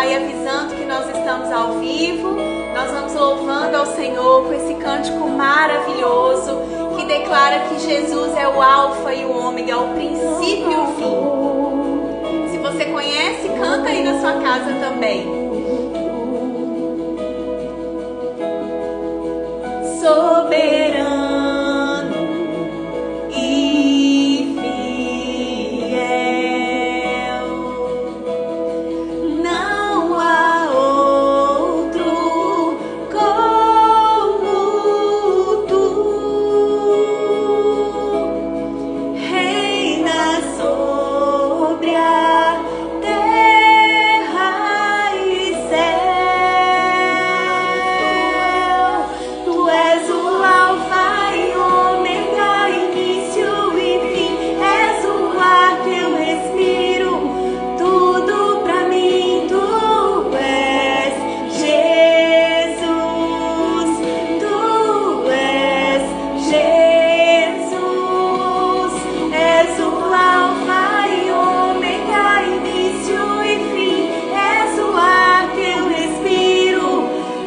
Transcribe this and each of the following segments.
aí avisando que nós estamos ao vivo. Nós vamos louvando ao Senhor com esse cântico maravilhoso que declara que Jesus é o Alfa e o Ômega, o princípio e o fim. Se você conhece, canta aí na sua casa também. Soberano e fiel, não há outro como tu, reina sobre a terra e céu. Tu és o Alfa e Ômega, início e fim, és o ar que eu respiro, tudo pra mim. Tu és Jesus, tu és Jesus, és o Alfa e Ômega, início e fim, és o ar que eu respiro,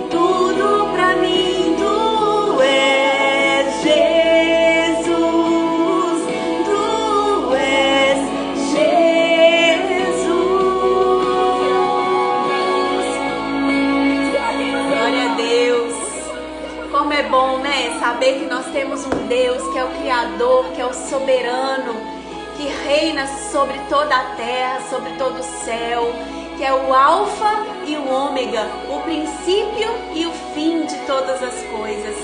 tudo pra mim. Tu és Jesus, tu és Jesus. Glória a Deus. Como é bom, né? Saber que nós temos um Deus que é o Criador, que é o soberano, que reina sobre toda a terra, sobre todo o céu, que é o Alfa e o Ômega, o princípio e o fim de todas as coisas.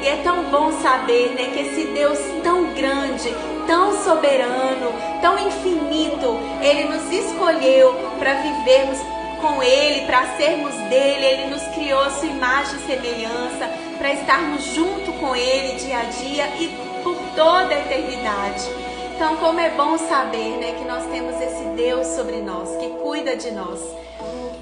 E é tão bom saber, né, que esse Deus tão grande, tão soberano, tão infinito, Ele nos escolheu para vivermos com Ele, para sermos dele. Ele nos criou a sua imagem e semelhança, para estarmos junto com Ele dia a dia e por toda a eternidade. Então, como é bom saber, né, que nós temos esse Deus sobre nós, que cuida de nós.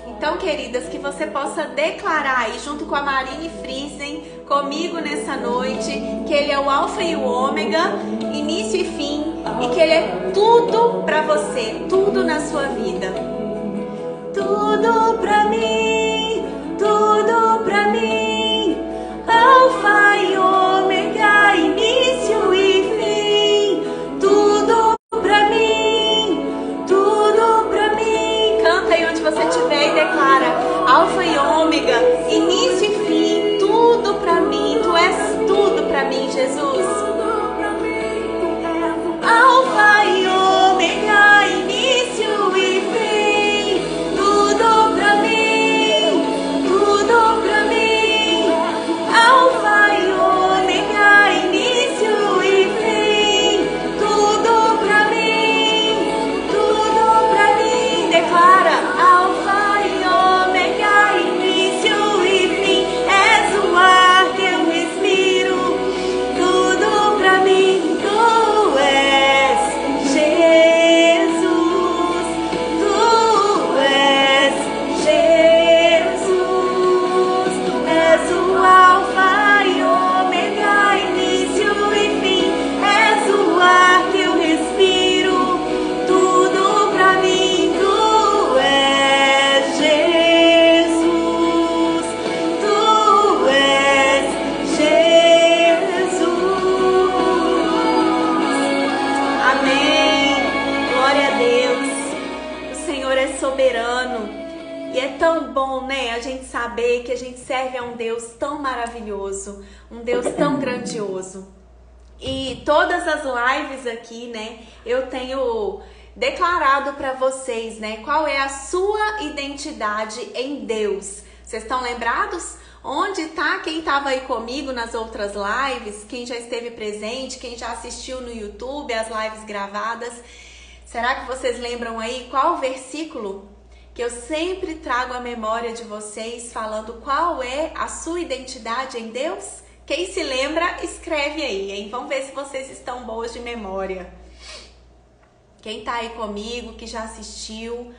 Então, queridas, que você possa declarar aí, junto com a Marine Friesen, comigo nessa noite, que Ele é o Alfa e o Ômega, início e fim, e que Ele é tudo pra você, tudo na sua vida. Tudo pra mim, Alfa e Ômega, início e fim, tudo pra mim, canta aí onde você estiver e declara, Alfa e Ômega, início e fim, tudo pra mim, tu és tudo pra mim, Jesus. Alfa e Ômega, início e fim, tudo pra mim, Alfa e Ômega, início e fim, tudo pra mim, declara, Alfa e Ômega, início e fim, és o ar que eu respiro, tudo pra mim. Tu és Jesus, tu és Jesus, tu és o Alfa e Ômega, início e fim, és o ar que eu respiro, tudo pra mim. Tu és Jesus, tu és Jesus. Amém. Glória a Deus. O Senhor é soberano. E é tão bom, né, a gente saber que a gente serve a um Deus tão maravilhoso, um Deus tão grandioso. E todas as lives aqui, né, eu tenho declarado para vocês, né, qual é a sua identidade em Deus. Vocês estão lembrados? Onde tá quem estava aí comigo nas outras lives, quem já esteve presente, quem já assistiu no YouTube, as lives gravadas? Será que vocês lembram aí qual versículo que eu sempre trago à memória de vocês, falando qual é a sua identidade em Deus? Quem se lembra, escreve aí, hein? Vamos ver se vocês estão boas de memória. Quem tá aí comigo, que já assistiu,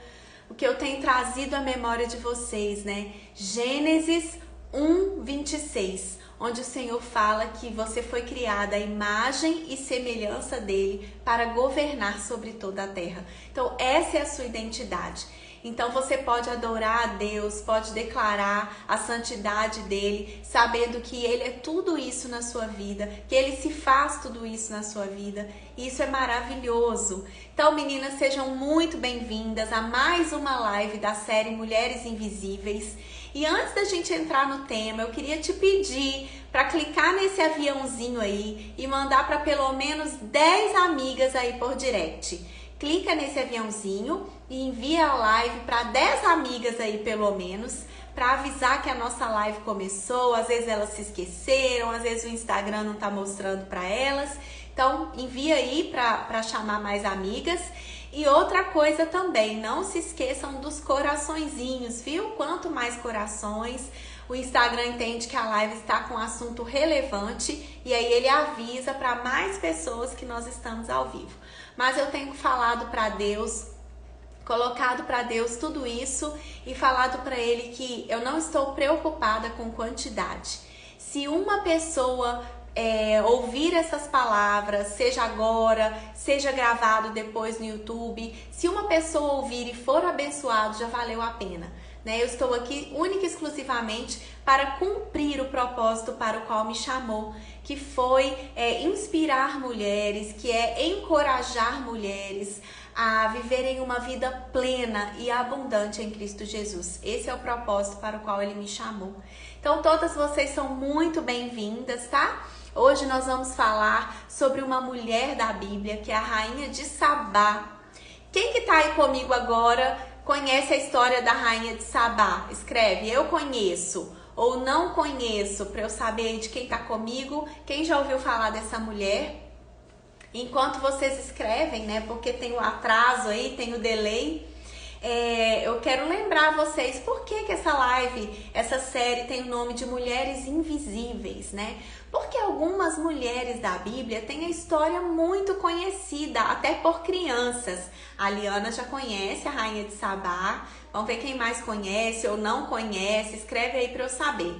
o que eu tenho trazido à memória de vocês, né? Gênesis 1:26, onde o Senhor fala que você foi criada à imagem e semelhança dele para governar sobre toda a terra. Então, essa é a sua identidade. Então você pode adorar a Deus, pode declarar a santidade dele, sabendo que ele é tudo isso na sua vida, que ele se faz tudo isso na sua vida. E isso é maravilhoso. Então, meninas, sejam muito bem-vindas a mais uma live da série Mulheres Invisíveis. E antes da gente entrar no tema, eu queria te pedir para clicar nesse aviãozinho aí e mandar para pelo menos 10 amigas aí por direct. Clica nesse aviãozinho e envia a live para 10 amigas aí pelo menos, para avisar que a nossa live começou. Às vezes elas se esqueceram, às vezes o Instagram não está mostrando para elas. Então envia aí para chamar mais amigas. E outra coisa também, não se esqueçam dos coraçõezinhos, viu? Quanto mais corações, o Instagram entende que a live está com um assunto relevante e aí ele avisa para mais pessoas que nós estamos ao vivo. Mas eu tenho falado para Deus, colocado para Deus tudo isso e falado para Ele que eu não estou preocupada com quantidade. Se uma pessoa ouvir essas palavras, seja agora, seja gravado depois no YouTube, se uma pessoa ouvir e for abençoado, já valeu a pena. Eu estou aqui única e exclusivamente para cumprir o propósito para o qual me chamou, que foi inspirar mulheres, que é encorajar mulheres a viverem uma vida plena e abundante em Cristo Jesus. Esse é o propósito para o qual Ele me chamou. Então todas vocês são muito bem-vindas, tá? Hoje nós vamos falar sobre uma mulher da Bíblia, que é a rainha de Sabá. Quem que tá aí comigo agora conhece a história da rainha de Sabá? Escreve, eu conheço ou não conheço, para eu saber de quem tá comigo. Quem já ouviu falar dessa mulher? Enquanto vocês escrevem, né? Porque tem o atraso aí, tem o delay. Eu quero lembrar vocês por que essa live, essa série tem o nome de Mulheres Invisíveis, né? Porque algumas mulheres da Bíblia têm a história muito conhecida, até por crianças. A Liana já conhece a rainha de Sabá. Vamos ver quem mais conhece ou não conhece. Escreve aí para eu saber.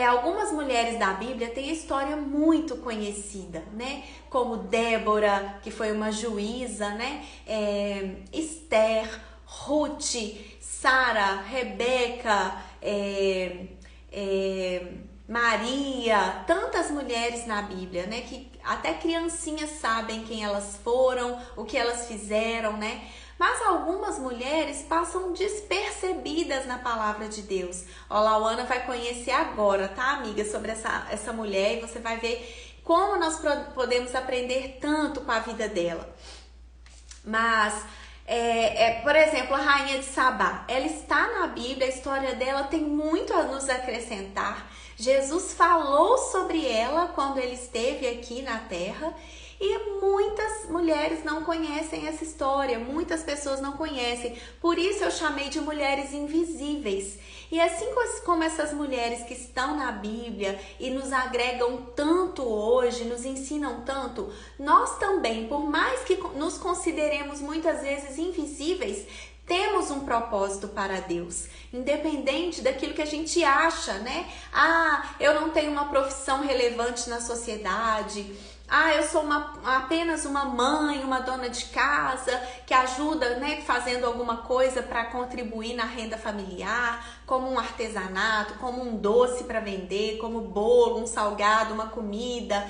Algumas mulheres da Bíblia têm a história muito conhecida, né? Como Débora, que foi uma juíza, né? Esther, Ruth, Sara, Rebeca, Maria, tantas mulheres na Bíblia, né? Que até criancinhas sabem quem elas foram, o que elas fizeram, né? Mas algumas mulheres passam despercebidas na palavra de Deus. Ó, Lauana vai conhecer agora, tá, amiga, sobre essa mulher, e você vai ver como nós podemos aprender tanto com a vida dela. Mas, por exemplo, a rainha de Sabá, ela está na Bíblia, a história dela tem muito a nos acrescentar. Jesus falou sobre ela quando ele esteve aqui na terra. E muitas mulheres não conhecem essa história, muitas pessoas não conhecem. Por isso eu chamei de mulheres invisíveis. E assim como essas mulheres que estão na Bíblia e nos agregam tanto hoje, nos ensinam tanto, nós também, por mais que nos consideremos muitas vezes invisíveis, temos um propósito para Deus, independente daquilo que a gente acha, né? Eu não tenho uma profissão relevante na sociedade. Eu sou apenas uma mãe, uma dona de casa que ajuda, né, fazendo alguma coisa para contribuir na renda familiar, como um artesanato, como um doce para vender, como bolo, um salgado, uma comida.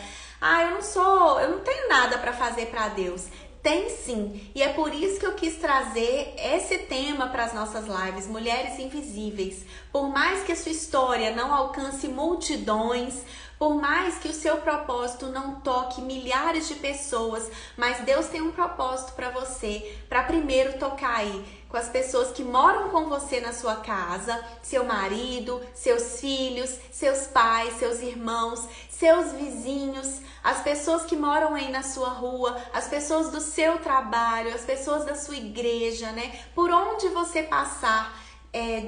Eu não tenho nada para fazer para Deus. Tem sim, e é por isso que eu quis trazer esse tema para as nossas lives, Mulheres Invisíveis. Por mais que a sua história não alcance multidões, por mais que o seu propósito não toque milhares de pessoas, mas Deus tem um propósito para você, para primeiro tocar aí com as pessoas que moram com você na sua casa, seu marido, seus filhos, seus pais, seus irmãos, seus vizinhos, as pessoas que moram aí na sua rua, as pessoas do seu trabalho, as pessoas da sua igreja, né? Por onde você passar,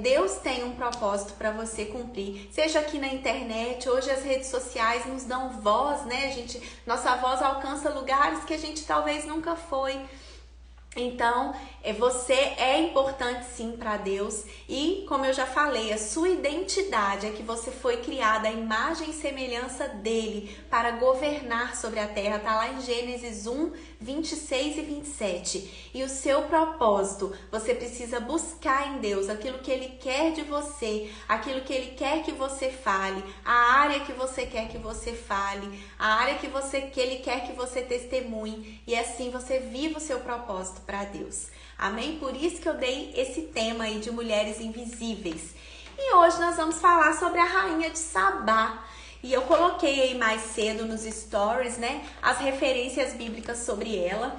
Deus tem um propósito para você cumprir, seja aqui na internet. Hoje as redes sociais nos dão voz, né? Nossa voz alcança lugares que a gente talvez nunca foi. Então, você é importante sim para Deus e, como eu já falei, a sua identidade é que você foi criada à imagem e semelhança dele para governar sobre a terra. Está lá em Gênesis 1, 26 e 27. E o seu propósito, você precisa buscar em Deus aquilo que ele quer de você, aquilo que ele quer que você fale, a área que você quer que você fale, a área que ele quer que você testemunhe. E assim você viva o seu propósito para Deus. Amém? Por isso que eu dei esse tema aí de mulheres invisíveis. E hoje nós vamos falar sobre a rainha de Sabá. E eu coloquei aí mais cedo nos stories, né, as referências bíblicas sobre ela.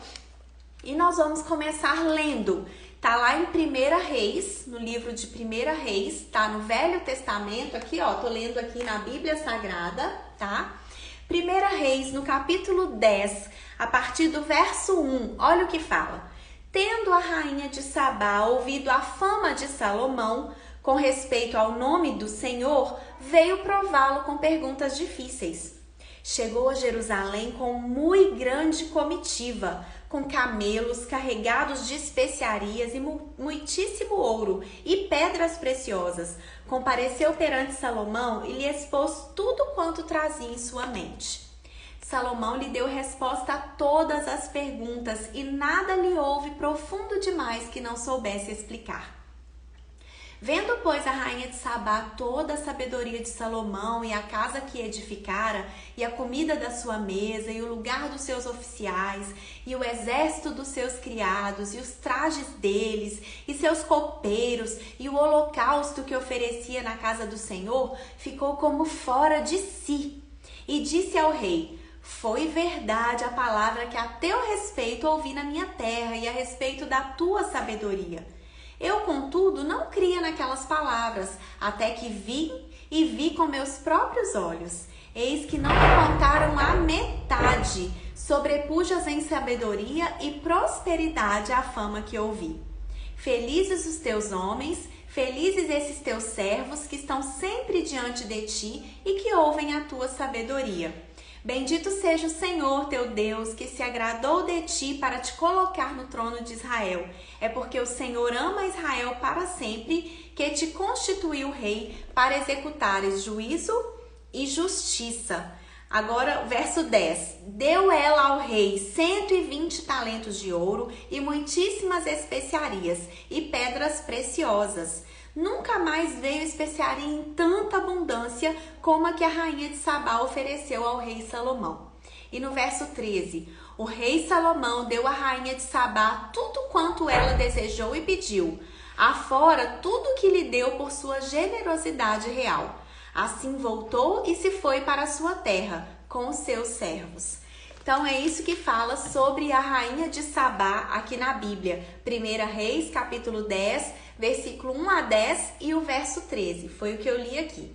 E nós vamos começar lendo. Tá lá em 1 Reis, no livro de 1 Reis, tá no Velho Testamento, aqui ó, tô lendo aqui na Bíblia Sagrada, tá? 1 Reis, no capítulo 10, a partir do verso 1, olha o que fala. Tendo a rainha de Sabá ouvido a fama de Salomão com respeito ao nome do Senhor, veio prová-lo com perguntas difíceis. Chegou a Jerusalém com muito grande comitiva, com camelos carregados de especiarias e muitíssimo ouro e pedras preciosas. Compareceu perante Salomão e lhe expôs tudo quanto trazia em sua mente. Salomão lhe deu resposta a todas as perguntas e nada lhe houve profundo demais que não soubesse explicar. Vendo, pois, a rainha de Sabá toda a sabedoria de Salomão e a casa que edificara, e a comida da sua mesa, e o lugar dos seus oficiais, e o exército dos seus criados, e os trajes deles, e seus copeiros, e o holocausto que oferecia na casa do Senhor, ficou como fora de si. E disse ao rei: foi verdade a palavra que a teu respeito ouvi na minha terra, e a respeito da tua sabedoria. Eu, contudo, não cria naquelas palavras, até que vi com meus próprios olhos. Eis que não me contaram a metade, sobrepujas em sabedoria e prosperidade a fama que ouvi. Felizes os teus homens, felizes esses teus servos que estão sempre diante de ti e que ouvem a tua sabedoria. Bendito seja o Senhor teu Deus, que se agradou de ti para te colocar no trono de Israel. É porque o Senhor ama Israel para sempre, que te constituiu rei para executares juízo e justiça. Agora, verso 10. Deu ela ao rei 120 talentos de ouro e muitíssimas especiarias e pedras preciosas. Nunca mais veio especiaria em tanta abundância como a que a rainha de Sabá ofereceu ao rei Salomão. E no verso 13, o rei Salomão deu à rainha de Sabá tudo quanto ela desejou e pediu, afora tudo que lhe deu por sua generosidade real. Assim voltou e se foi para a sua terra com os seus servos. Então é isso que fala sobre a rainha de Sabá aqui na Bíblia. 1 Reis, capítulo 10, versículo 1 a 10 e o verso 13. Foi o que eu li aqui.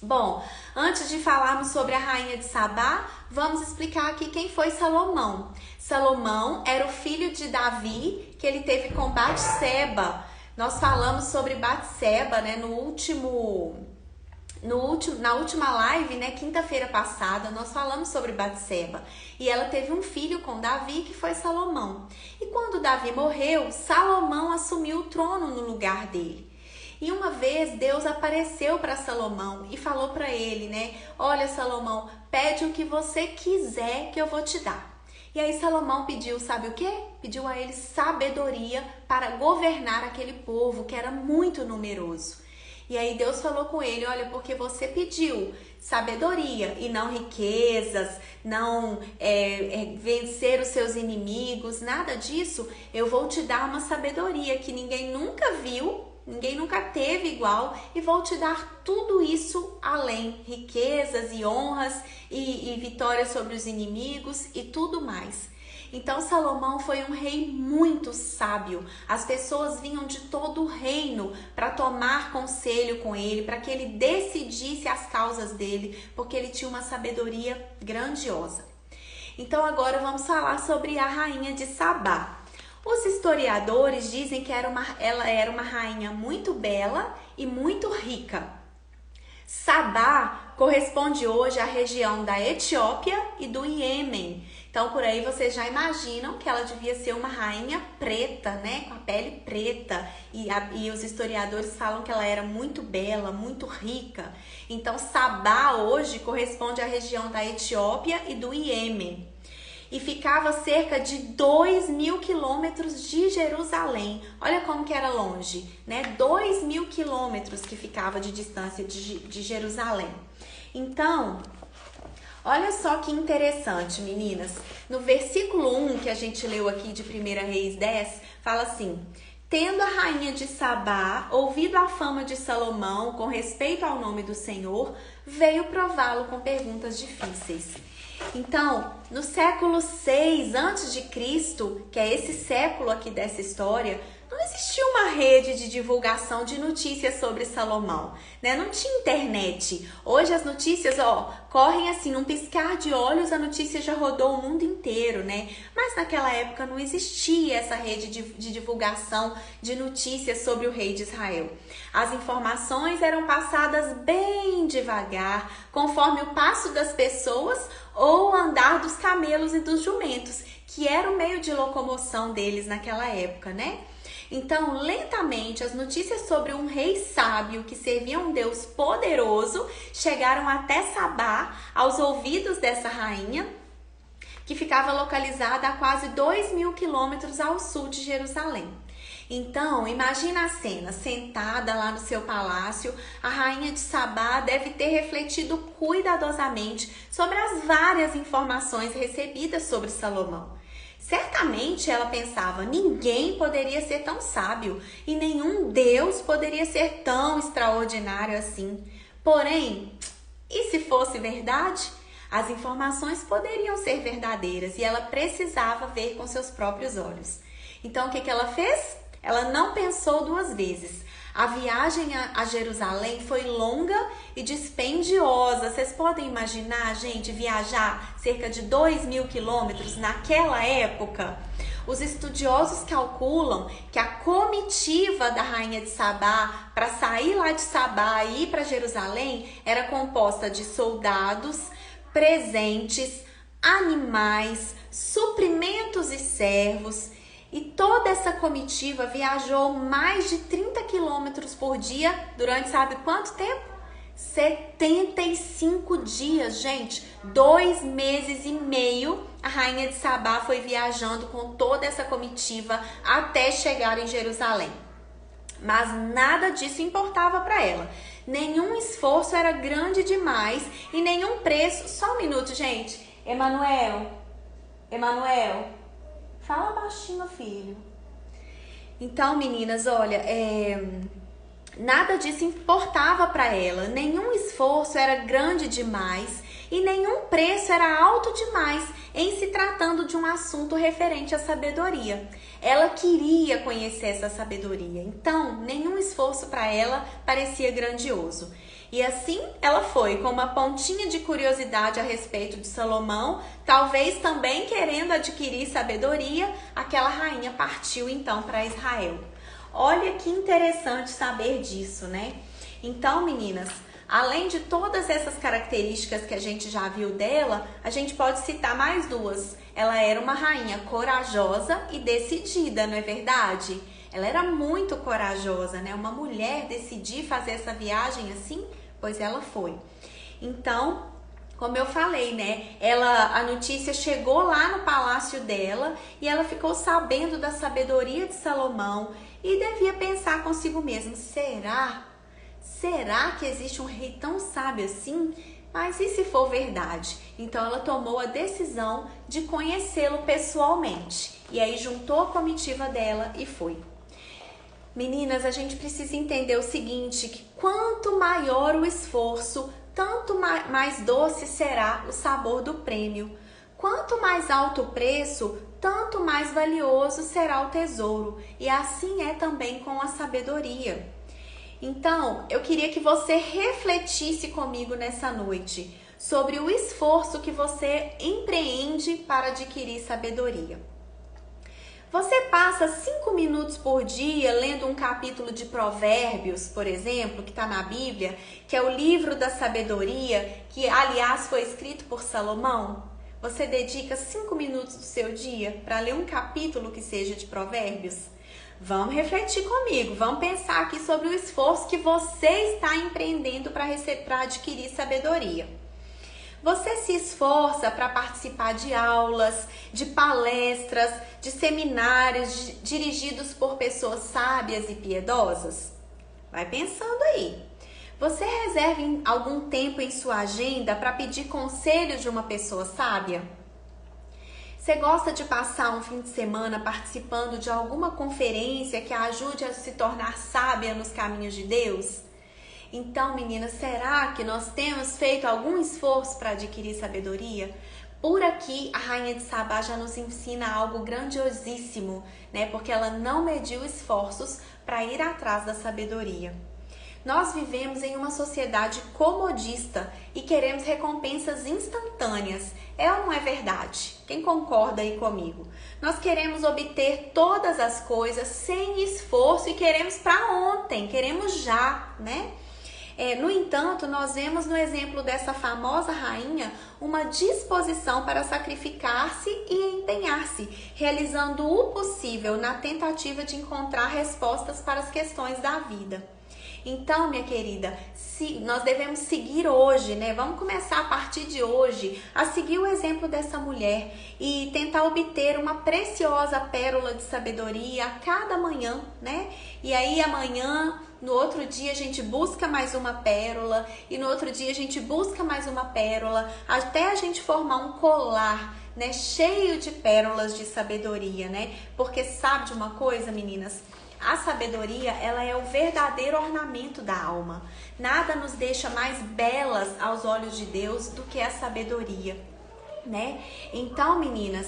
Bom, antes de falarmos sobre a rainha de Sabá, vamos explicar aqui quem foi Salomão. Salomão era o filho de Davi, que ele teve com Batseba. Nós falamos sobre Batseba, né, na última live, né, quinta-feira passada, nós falamos sobre Batseba. E ela teve um filho com Davi, que foi Salomão. E quando Davi morreu, Salomão assumiu o trono no lugar dele. E uma vez Deus apareceu para Salomão e falou para ele, né? Olha, Salomão, pede o que você quiser que eu vou te dar. E aí Salomão pediu, sabe o quê? Pediu a ele sabedoria para governar aquele povo que era muito numeroso. E aí Deus falou com ele, olha, porque você pediu sabedoria e não riquezas, não vencer os seus inimigos, nada disso, eu vou te dar uma sabedoria que ninguém nunca viu, ninguém nunca teve igual, e vou te dar tudo isso além, riquezas e honras e vitórias sobre os inimigos e tudo mais. Então Salomão foi um rei muito sábio. As pessoas vinham de todo o reino para tomar conselho com ele, para que ele decidisse as causas dele, porque ele tinha uma sabedoria grandiosa. Então agora vamos falar sobre a rainha de Sabá. Os historiadores dizem que ela era uma rainha muito bela e muito rica. Sabá corresponde hoje à região da Etiópia e do Iêmen. Então, por aí vocês já imaginam que ela devia ser uma rainha preta, né? Com a pele preta. E os historiadores falam que ela era muito bela, muito rica. Então, Sabá hoje corresponde à região da Etiópia e do Iêmen. E ficava a cerca de 2.000 quilômetros de Jerusalém. Olha como que era longe, né? 2.000 quilômetros que ficava de distância de Jerusalém. Então, olha só que interessante, meninas. No versículo 1 que a gente leu aqui de 1 Reis 10, fala assim: tendo a rainha de Sabá ouvido a fama de Salomão com respeito ao nome do Senhor, veio prová-lo com perguntas difíceis. Então, no século 6 a.C., que é esse século aqui dessa história, não existia uma rede de divulgação de notícias sobre Salomão, né? Não tinha internet. Hoje as notícias, correm assim, num piscar de olhos, a notícia já rodou o mundo inteiro, né? Mas naquela época não existia essa rede de divulgação de notícias sobre o rei de Israel. As informações eram passadas bem devagar, conforme o passo das pessoas ou o andar dos camelos e dos jumentos, que era o meio de locomoção deles naquela época, né? Então, lentamente, as notícias sobre um rei sábio que servia um Deus poderoso chegaram até Sabá, aos ouvidos dessa rainha, que ficava localizada a quase 2.000 quilômetros ao sul de Jerusalém. Então, imagina a cena, sentada lá no seu palácio, a rainha de Sabá deve ter refletido cuidadosamente sobre as várias informações recebidas sobre Salomão. Certamente ela pensava, ninguém poderia ser tão sábio e nenhum Deus poderia ser tão extraordinário assim. Porém, e se fosse verdade? As informações poderiam ser verdadeiras e ela precisava ver com seus próprios olhos. Então, o que ela fez? Ela não pensou duas vezes. A viagem a Jerusalém foi longa e dispendiosa. Vocês podem imaginar, gente, viajar cerca de 2.000 quilômetros naquela época? Os estudiosos calculam que a comitiva da rainha de Sabá para sair lá de Sabá e ir para Jerusalém era composta de soldados, presentes, animais, suprimentos e servos. E toda essa comitiva viajou mais de 30 quilômetros por dia durante sabe quanto tempo? 75 dias, gente. 2 meses e meio a rainha de Sabá foi viajando com toda essa comitiva até chegar em Jerusalém. Mas nada disso importava para ela. Nenhum esforço era grande demais e nenhum preço... Só um minuto, gente. Emanuel, fala baixinho, filho. Então, meninas, olha, nada disso importava para ela. Nenhum esforço era grande demais e nenhum preço era alto demais em se tratando de um assunto referente à sabedoria. Ela queria conhecer essa sabedoria, então nenhum esforço para ela parecia grandioso. E assim ela foi, com uma pontinha de curiosidade a respeito de Salomão, talvez também querendo adquirir sabedoria, aquela rainha partiu então para Israel. Olha que interessante saber disso, né? Então, meninas, além de todas essas características que a gente já viu dela, a gente pode citar mais duas. Ela era uma rainha corajosa e decidida, não é verdade? Ela era muito corajosa, né? Uma mulher decidir fazer essa viagem assim, pois ela foi. Então, como eu falei, né? A notícia chegou lá no palácio dela e ela ficou sabendo da sabedoria de Salomão e devia pensar consigo mesma, Será que existe um rei tão sábio assim? Mas e se for verdade? Então ela tomou a decisão de conhecê-lo pessoalmente. E aí juntou a comitiva dela e foi. Meninas, a gente precisa entender o seguinte, que quanto maior o esforço, tanto mais doce será o sabor do prêmio. Quanto mais alto o preço, tanto mais valioso será o tesouro. E assim é também com a sabedoria. Então, eu queria que você refletisse comigo nessa noite sobre o esforço que você empreende para adquirir sabedoria. Você passa 5 minutos por dia lendo um capítulo de Provérbios, por exemplo, que está na Bíblia, que é o livro da sabedoria, que aliás foi escrito por Salomão? Você dedica 5 minutos do seu dia para ler um capítulo que seja de Provérbios? Vamos refletir comigo, vamos pensar aqui sobre o esforço que você está empreendendo para adquirir sabedoria. Você se esforça para participar de aulas, de palestras, de seminários dirigidos por pessoas sábias e piedosas? Vai pensando aí. Você reserva algum tempo em sua agenda para pedir conselhos de uma pessoa sábia? Você gosta de passar um fim de semana participando de alguma conferência que a ajude a se tornar sábia nos caminhos de Deus? Então, meninas, será que nós temos feito algum esforço para adquirir sabedoria? Por aqui, a Rainha de Sabá já nos ensina algo grandiosíssimo, né? Porque ela não mediu esforços para ir atrás da sabedoria. Nós vivemos em uma sociedade comodista e queremos recompensas instantâneas. É ou não é verdade? Quem concorda aí comigo? Nós queremos obter todas as coisas sem esforço e queremos para ontem, queremos já, né? No entanto, nós vemos no exemplo dessa famosa rainha uma disposição para sacrificar-se e empenhar-se, realizando o possível na tentativa de encontrar respostas para as questões da vida. Então, minha querida, nós devemos seguir hoje, né? Vamos começar a partir de hoje a seguir o exemplo dessa mulher e tentar obter uma preciosa pérola de sabedoria a cada manhã, né? E aí amanhã, no outro dia a gente busca mais uma pérola e no outro dia a gente busca mais uma pérola até a gente formar um colar, né? Cheio de pérolas de sabedoria, né? Porque sabe de uma coisa, meninas? A sabedoria, ela é o verdadeiro ornamento da alma. Nada nos deixa mais belas aos olhos de Deus do que a sabedoria, né? Então, meninas,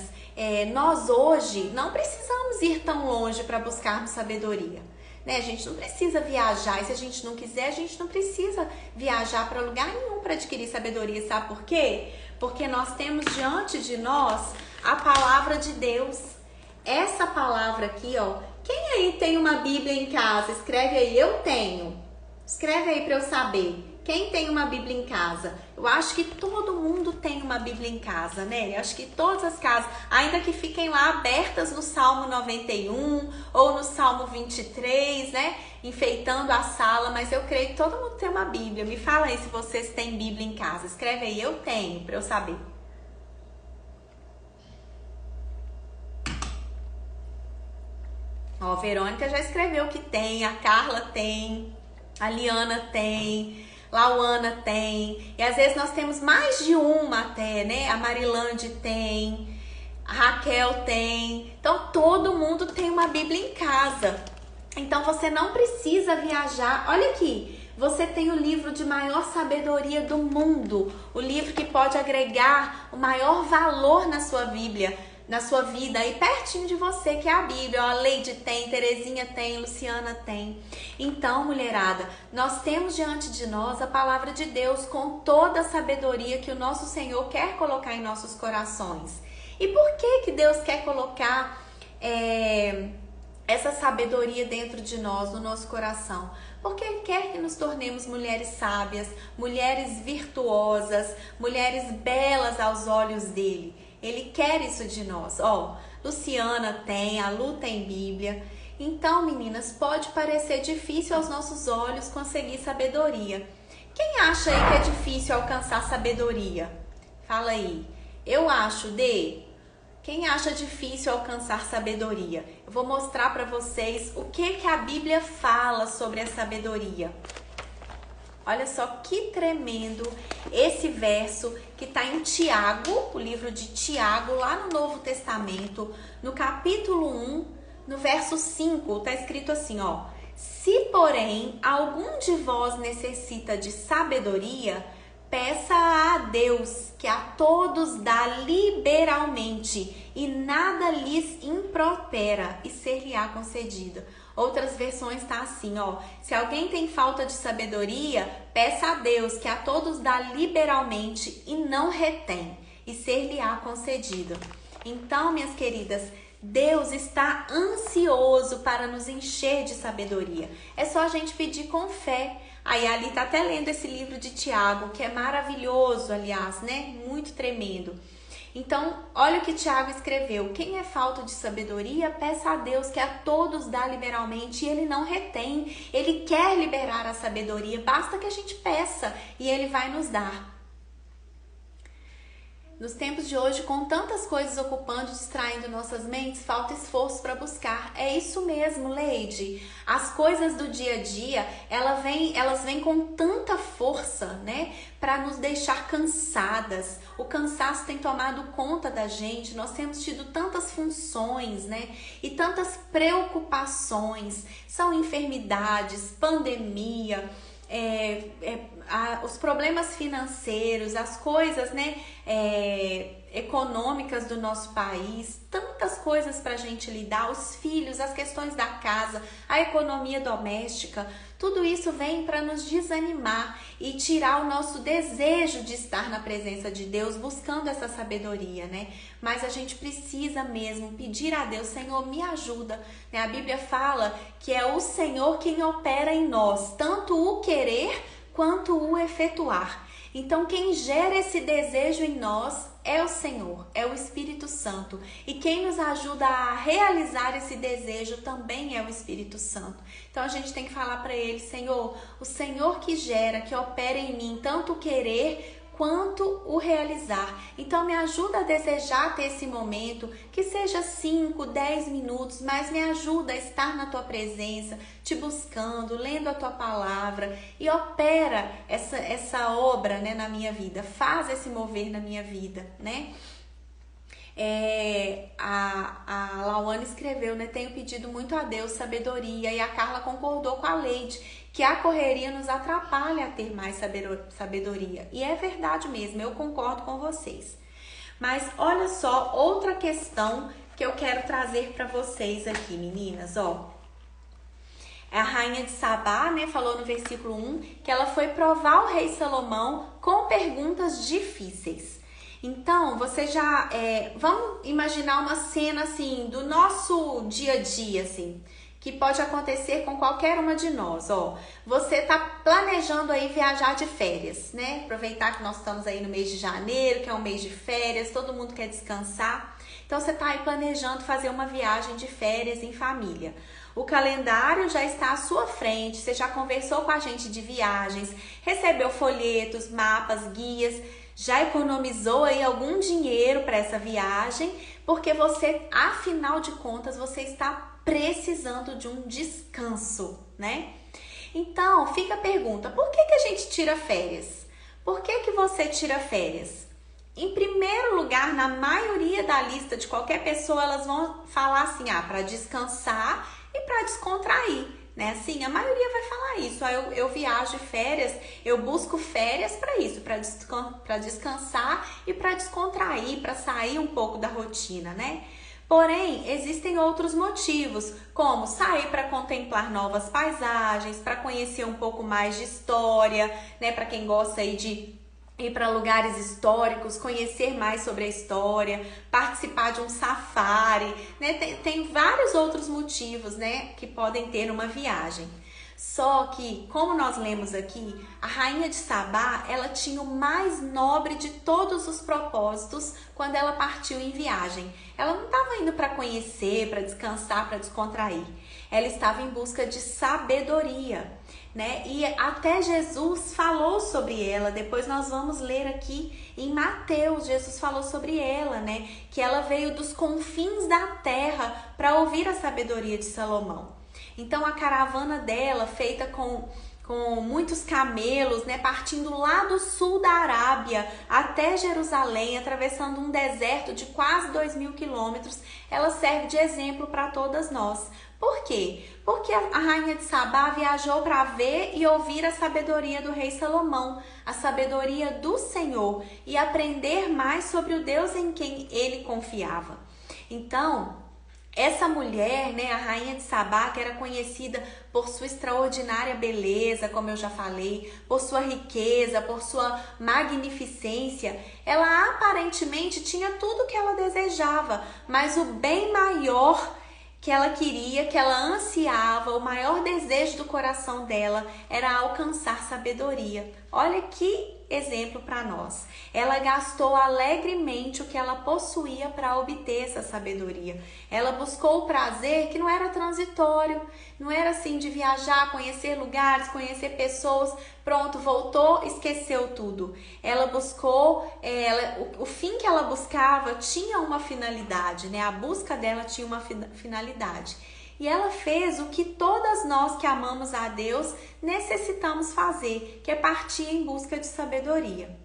nós hoje não precisamos ir tão longe para buscarmos sabedoria, né? A gente não precisa viajar, e se a gente não quiser, a gente não precisa viajar para lugar nenhum para adquirir sabedoria. Sabe por quê? Porque nós temos diante de nós a palavra de Deus. Essa palavra aqui, ó. Quem aí tem uma Bíblia em casa? Escreve aí, eu tenho. Escreve aí para eu saber. Quem tem uma Bíblia em casa? Eu acho que todo mundo tem uma Bíblia em casa, né? Eu acho que todas as casas, ainda que fiquem lá abertas no Salmo 91 ou no Salmo 23, né? Enfeitando a sala, mas eu creio que todo mundo tem uma Bíblia. Me fala aí se vocês têm Bíblia em casa. Escreve aí, eu tenho, para eu saber. Ó, a Verônica já escreveu que tem, a Carla tem, a Liana tem, Lauana tem, e às vezes nós temos mais de uma até, né? A Marilande tem, a Raquel tem, então todo mundo tem uma Bíblia em casa. Então você não precisa viajar. Olha aqui, você tem o livro de maior sabedoria do mundo, o livro que pode agregar o maior valor na sua Bíblia, na sua vida, aí pertinho de você, que é a Bíblia. Ó, a Leide tem, Terezinha tem, Luciana tem. Então, mulherada, nós temos diante de nós a palavra de Deus com toda a sabedoria que o nosso Senhor quer colocar em nossos corações. E por que Deus quer colocar essa sabedoria dentro de nós, no nosso coração? Porque Ele quer que nos tornemos mulheres sábias, mulheres virtuosas, mulheres belas aos olhos dEle. Ele quer isso de nós. Ó, Luciana tem, a Lu tem Bíblia. Então, meninas, pode parecer difícil aos nossos olhos conseguir sabedoria. Quem acha aí que é difícil alcançar sabedoria? Fala aí. Eu acho, Dê. Quem acha difícil alcançar sabedoria? Eu vou mostrar para vocês o que a Bíblia fala sobre a sabedoria. Olha só que tremendo esse verso que está em Tiago, o livro de Tiago, lá no Novo Testamento, no capítulo 1, no verso 5, está escrito assim, ó. Se, porém, algum de vós necessita de sabedoria, peça a Deus, que a todos dá liberalmente, e nada lhes impropera, e ser-lhe-á concedido. Outras versões tá assim, ó. Se alguém tem falta de sabedoria, peça a Deus, que a todos dá liberalmente e não retém, e ser-lhe-á concedido. Então, minhas queridas, Deus está ansioso para nos encher de sabedoria. É só a gente pedir com fé. Aí ali tá até lendo esse livro de Tiago, que é maravilhoso, aliás, né? Muito tremendo. Então, olha o que Tiago escreveu. Quem é falto de sabedoria, peça a Deus, que a todos dá liberalmente, e Ele não retém. Ele quer liberar a sabedoria, basta que a gente peça e Ele vai nos dar. Nos tempos de hoje, com tantas coisas ocupando e distraindo nossas mentes, falta esforço para buscar. É isso mesmo, Leide. As coisas do dia a dia, elas vêm com tanta força, né? Para nos deixar cansadas. O cansaço tem tomado conta da gente. Nós temos tido tantas funções, né? E tantas preocupações. São enfermidades, pandemia, os problemas financeiros, as coisas, né, econômicas do nosso país, tantas coisas para a gente lidar, os filhos, as questões da casa, a economia doméstica, tudo isso vem para nos desanimar e tirar o nosso desejo de estar na presença de Deus, buscando essa sabedoria, né? Mas a gente precisa mesmo pedir a Deus, Senhor, me ajuda, né? A Bíblia fala que é o Senhor quem opera em nós, tanto o querer quanto o efetuar. Então, quem gera esse desejo em nós é o Senhor, é o Espírito Santo. E quem nos ajuda a realizar esse desejo também é o Espírito Santo. Então, a gente tem que falar para Ele, Senhor, o Senhor que gera, que opera em mim, tanto o querer quanto o realizar. Então me ajuda a desejar ter esse momento, que seja 5, 10 minutos, mas me ajuda a estar na tua presença, te buscando, lendo a tua palavra, e opera essa obra, né, na minha vida, faz esse mover na minha vida, né? A Lauane escreveu, né? Tenho pedido muito a Deus sabedoria, e a Carla concordou com a Leide, que a correria nos atrapalha a ter mais sabedoria. E é verdade mesmo, eu concordo com vocês. Mas olha só, outra questão que eu quero trazer para vocês aqui, meninas, ó. A rainha de Sabá, né, falou no versículo 1 que ela foi provar o rei Salomão com perguntas difíceis. Então, você já... vamos imaginar uma cena, assim, do nosso dia a dia, assim, que pode acontecer com qualquer uma de nós, ó. Você tá planejando aí viajar de férias, né? Aproveitar que nós estamos aí no mês de janeiro, que é um mês de férias, todo mundo quer descansar. Então, você tá aí planejando fazer uma viagem de férias em família. O calendário já está à sua frente, você já conversou com a agente de viagens, recebeu folhetos, mapas, guias, já economizou aí algum dinheiro para essa viagem, porque você, afinal de contas, você está precisando de um descanso, né? Então, fica a pergunta, por que a gente tira férias? Por que você tira férias? Em primeiro lugar, na maioria da lista de qualquer pessoa, elas vão falar assim, para descansar e para descontrair, né? Assim, a maioria vai falar isso. Eu viajo de férias, eu busco férias para isso, para descansar e para descontrair, para sair um pouco da rotina, né? Porém, existem outros motivos, como sair para contemplar novas paisagens, para conhecer um pouco mais de história, né? Para quem gosta aí de ir para lugares históricos, conhecer mais sobre a história, participar de um safari, né? Tem vários outros motivos, né, que podem ter uma viagem. Só que, como nós lemos aqui, a rainha de Sabá, ela tinha o mais nobre de todos os propósitos quando ela partiu em viagem. Ela não estava indo para conhecer, para descansar, para descontrair. Ela estava em busca de sabedoria, né? E até Jesus falou sobre ela. Depois nós vamos ler aqui em Mateus, Jesus falou sobre ela, né? Que ela veio dos confins da terra para ouvir a sabedoria de Salomão. Então a caravana dela, feita com muitos camelos, né, partindo lá do sul da Arábia até Jerusalém, atravessando um deserto de quase 2.000 quilômetros, ela serve de exemplo para todas nós. Por quê? Porque a rainha de Sabá viajou para ver e ouvir a sabedoria do rei Salomão, a sabedoria do Senhor, e aprender mais sobre o Deus em quem ele confiava. Então, Essa mulher, né, a rainha de Sabá, que era conhecida por sua extraordinária beleza, como eu já falei, por sua riqueza, por sua magnificência, ela aparentemente tinha tudo que ela desejava, mas o bem maior que ela queria, que ela ansiava, o maior desejo do coração dela era alcançar sabedoria. Olha que exemplo para nós. Ela gastou alegremente o que ela possuía para obter essa sabedoria. Ela buscou o prazer que não era transitório, não era assim de viajar, conhecer lugares, conhecer pessoas, pronto, voltou, esqueceu tudo. Ela buscou, o fim que ela buscava tinha uma finalidade, né? A busca dela tinha uma finalidade. E ela fez o que todas nós que amamos a Deus necessitamos fazer, que é partir em busca de sabedoria.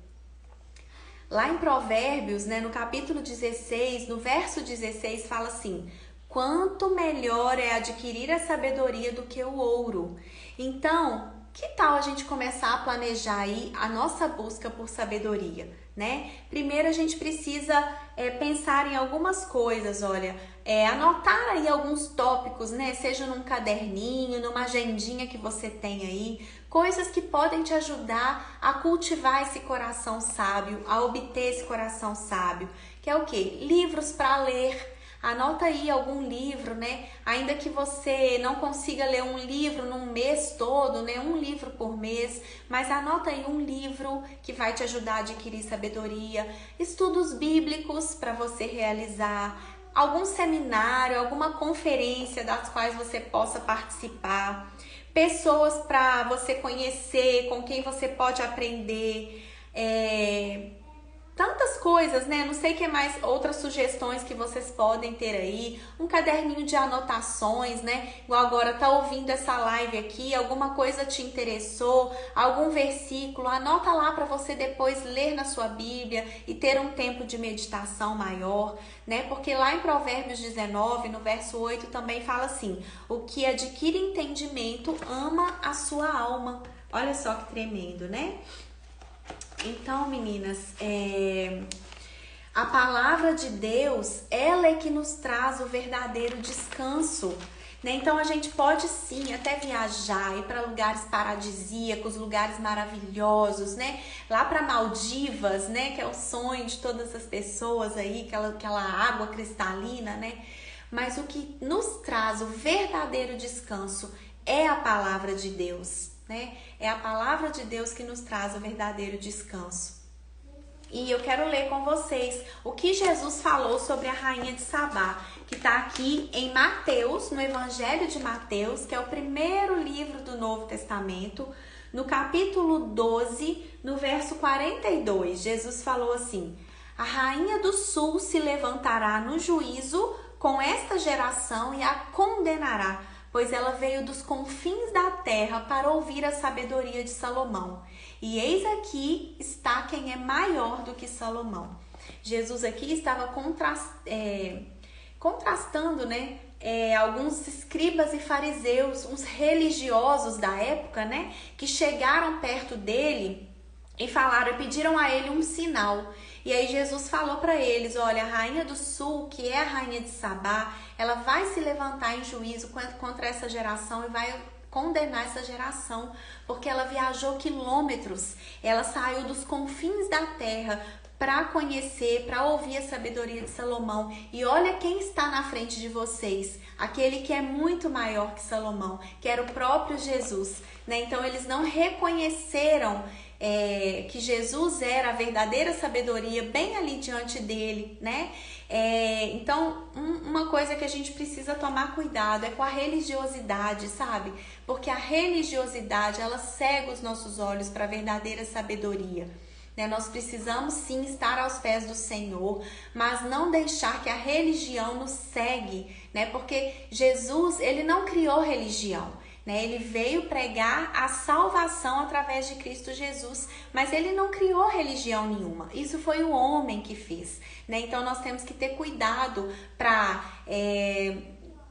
Lá em Provérbios, né, no capítulo 16, no verso 16, fala assim: quanto melhor é adquirir a sabedoria do que o ouro. Então, que tal a gente começar a planejar aí a nossa busca por sabedoria, né? Primeiro a gente precisa pensar em algumas coisas, olha, anotar aí alguns tópicos, né? Seja num caderninho, numa agendinha que você tem aí, coisas que podem te ajudar a cultivar esse coração sábio, a obter esse coração sábio, que é o quê? Livros para ler. Anota aí algum livro, né? Ainda que você não consiga ler um livro num mês todo, né? Um livro por mês, mas anota aí um livro que vai te ajudar a adquirir sabedoria, estudos bíblicos para você realizar, algum seminário, alguma conferência das quais você possa participar, pessoas para você conhecer, com quem você pode aprender, tantas coisas, né? Não sei o que mais, outras sugestões que vocês podem ter aí, um caderninho de anotações, né? Igual agora tá ouvindo essa live aqui, alguma coisa te interessou, algum versículo, anota lá para você depois ler na sua Bíblia e ter um tempo de meditação maior, né? Porque lá em Provérbios 19, no verso 8, também fala assim: o que adquire entendimento ama a sua alma. Olha só que tremendo, né? Então, meninas, a palavra de Deus, ela é que nos traz o verdadeiro descanso, né? Então, a gente pode sim até viajar, ir para lugares paradisíacos, lugares maravilhosos, né? Lá para Maldivas, né? Que é o sonho de todas as pessoas aí, aquela água cristalina, né? Mas o que nos traz o verdadeiro descanso é a palavra de Deus, né? É a palavra de Deus que nos traz o verdadeiro descanso. E eu quero ler com vocês o que Jesus falou sobre a rainha de Sabá, que está aqui em Mateus, no Evangelho de Mateus, que é o primeiro livro do Novo Testamento, no capítulo 12, no verso 42. Jesus falou assim: a rainha do sul se levantará no juízo com esta geração e a condenará, pois ela veio dos confins da terra para ouvir a sabedoria de Salomão. E eis aqui está quem é maior do que Salomão. Jesus aqui estava contrastando, né? Alguns escribas e fariseus, uns religiosos da época, né? Que chegaram perto dele e pediram a ele um sinal. E aí Jesus falou para eles: olha, a rainha do sul, que é a rainha de Sabá, ela vai se levantar em juízo contra essa geração e vai condenar essa geração, porque ela viajou quilômetros, ela saiu dos confins da terra para conhecer, para ouvir a sabedoria de Salomão. E olha quem está na frente de vocês, aquele que é muito maior que Salomão, que era o próprio Jesus, né? Então eles não reconheceram que Jesus era a verdadeira sabedoria bem ali diante dele, né? Então, uma coisa que a gente precisa tomar cuidado é com a religiosidade, sabe? Porque a religiosidade, ela cega os nossos olhos para a verdadeira sabedoria, né? Nós precisamos sim estar aos pés do Senhor, mas não deixar que a religião nos cegue, né? Porque Jesus, ele não criou religião, né? Ele veio pregar a salvação através de Cristo Jesus, mas ele não criou religião nenhuma. Isso foi o homem que fez, né? Então nós temos que ter cuidado para...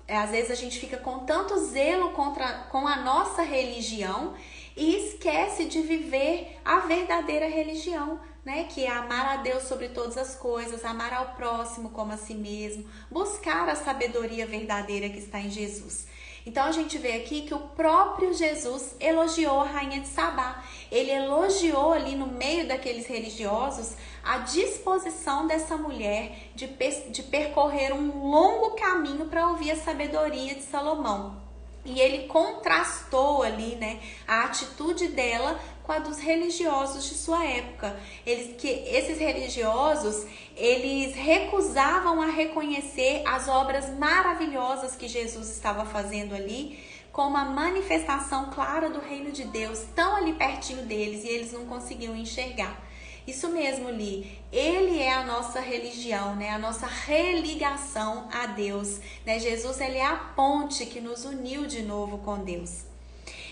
às vezes a gente fica com tanto zelo com a nossa religião e esquece de viver a verdadeira religião, né? Que é amar a Deus sobre todas as coisas, amar ao próximo como a si mesmo, buscar a sabedoria verdadeira que está em Jesus. Então a gente vê aqui que o próprio Jesus elogiou a rainha de Sabá. Ele elogiou ali no meio daqueles religiosos a disposição dessa mulher de percorrer um longo caminho para ouvir a sabedoria de Salomão. E ele contrastou ali, né, a atitude dela com a dos religiosos de sua época. Esses religiosos, eles recusavam a reconhecer as obras maravilhosas que Jesus estava fazendo ali, como a manifestação clara do reino de Deus, tão ali pertinho deles, e eles não conseguiam enxergar. Isso mesmo, Li. Ele é a nossa religião, né? A nossa religação a Deus, né? Jesus, ele é a ponte que nos uniu de novo com Deus.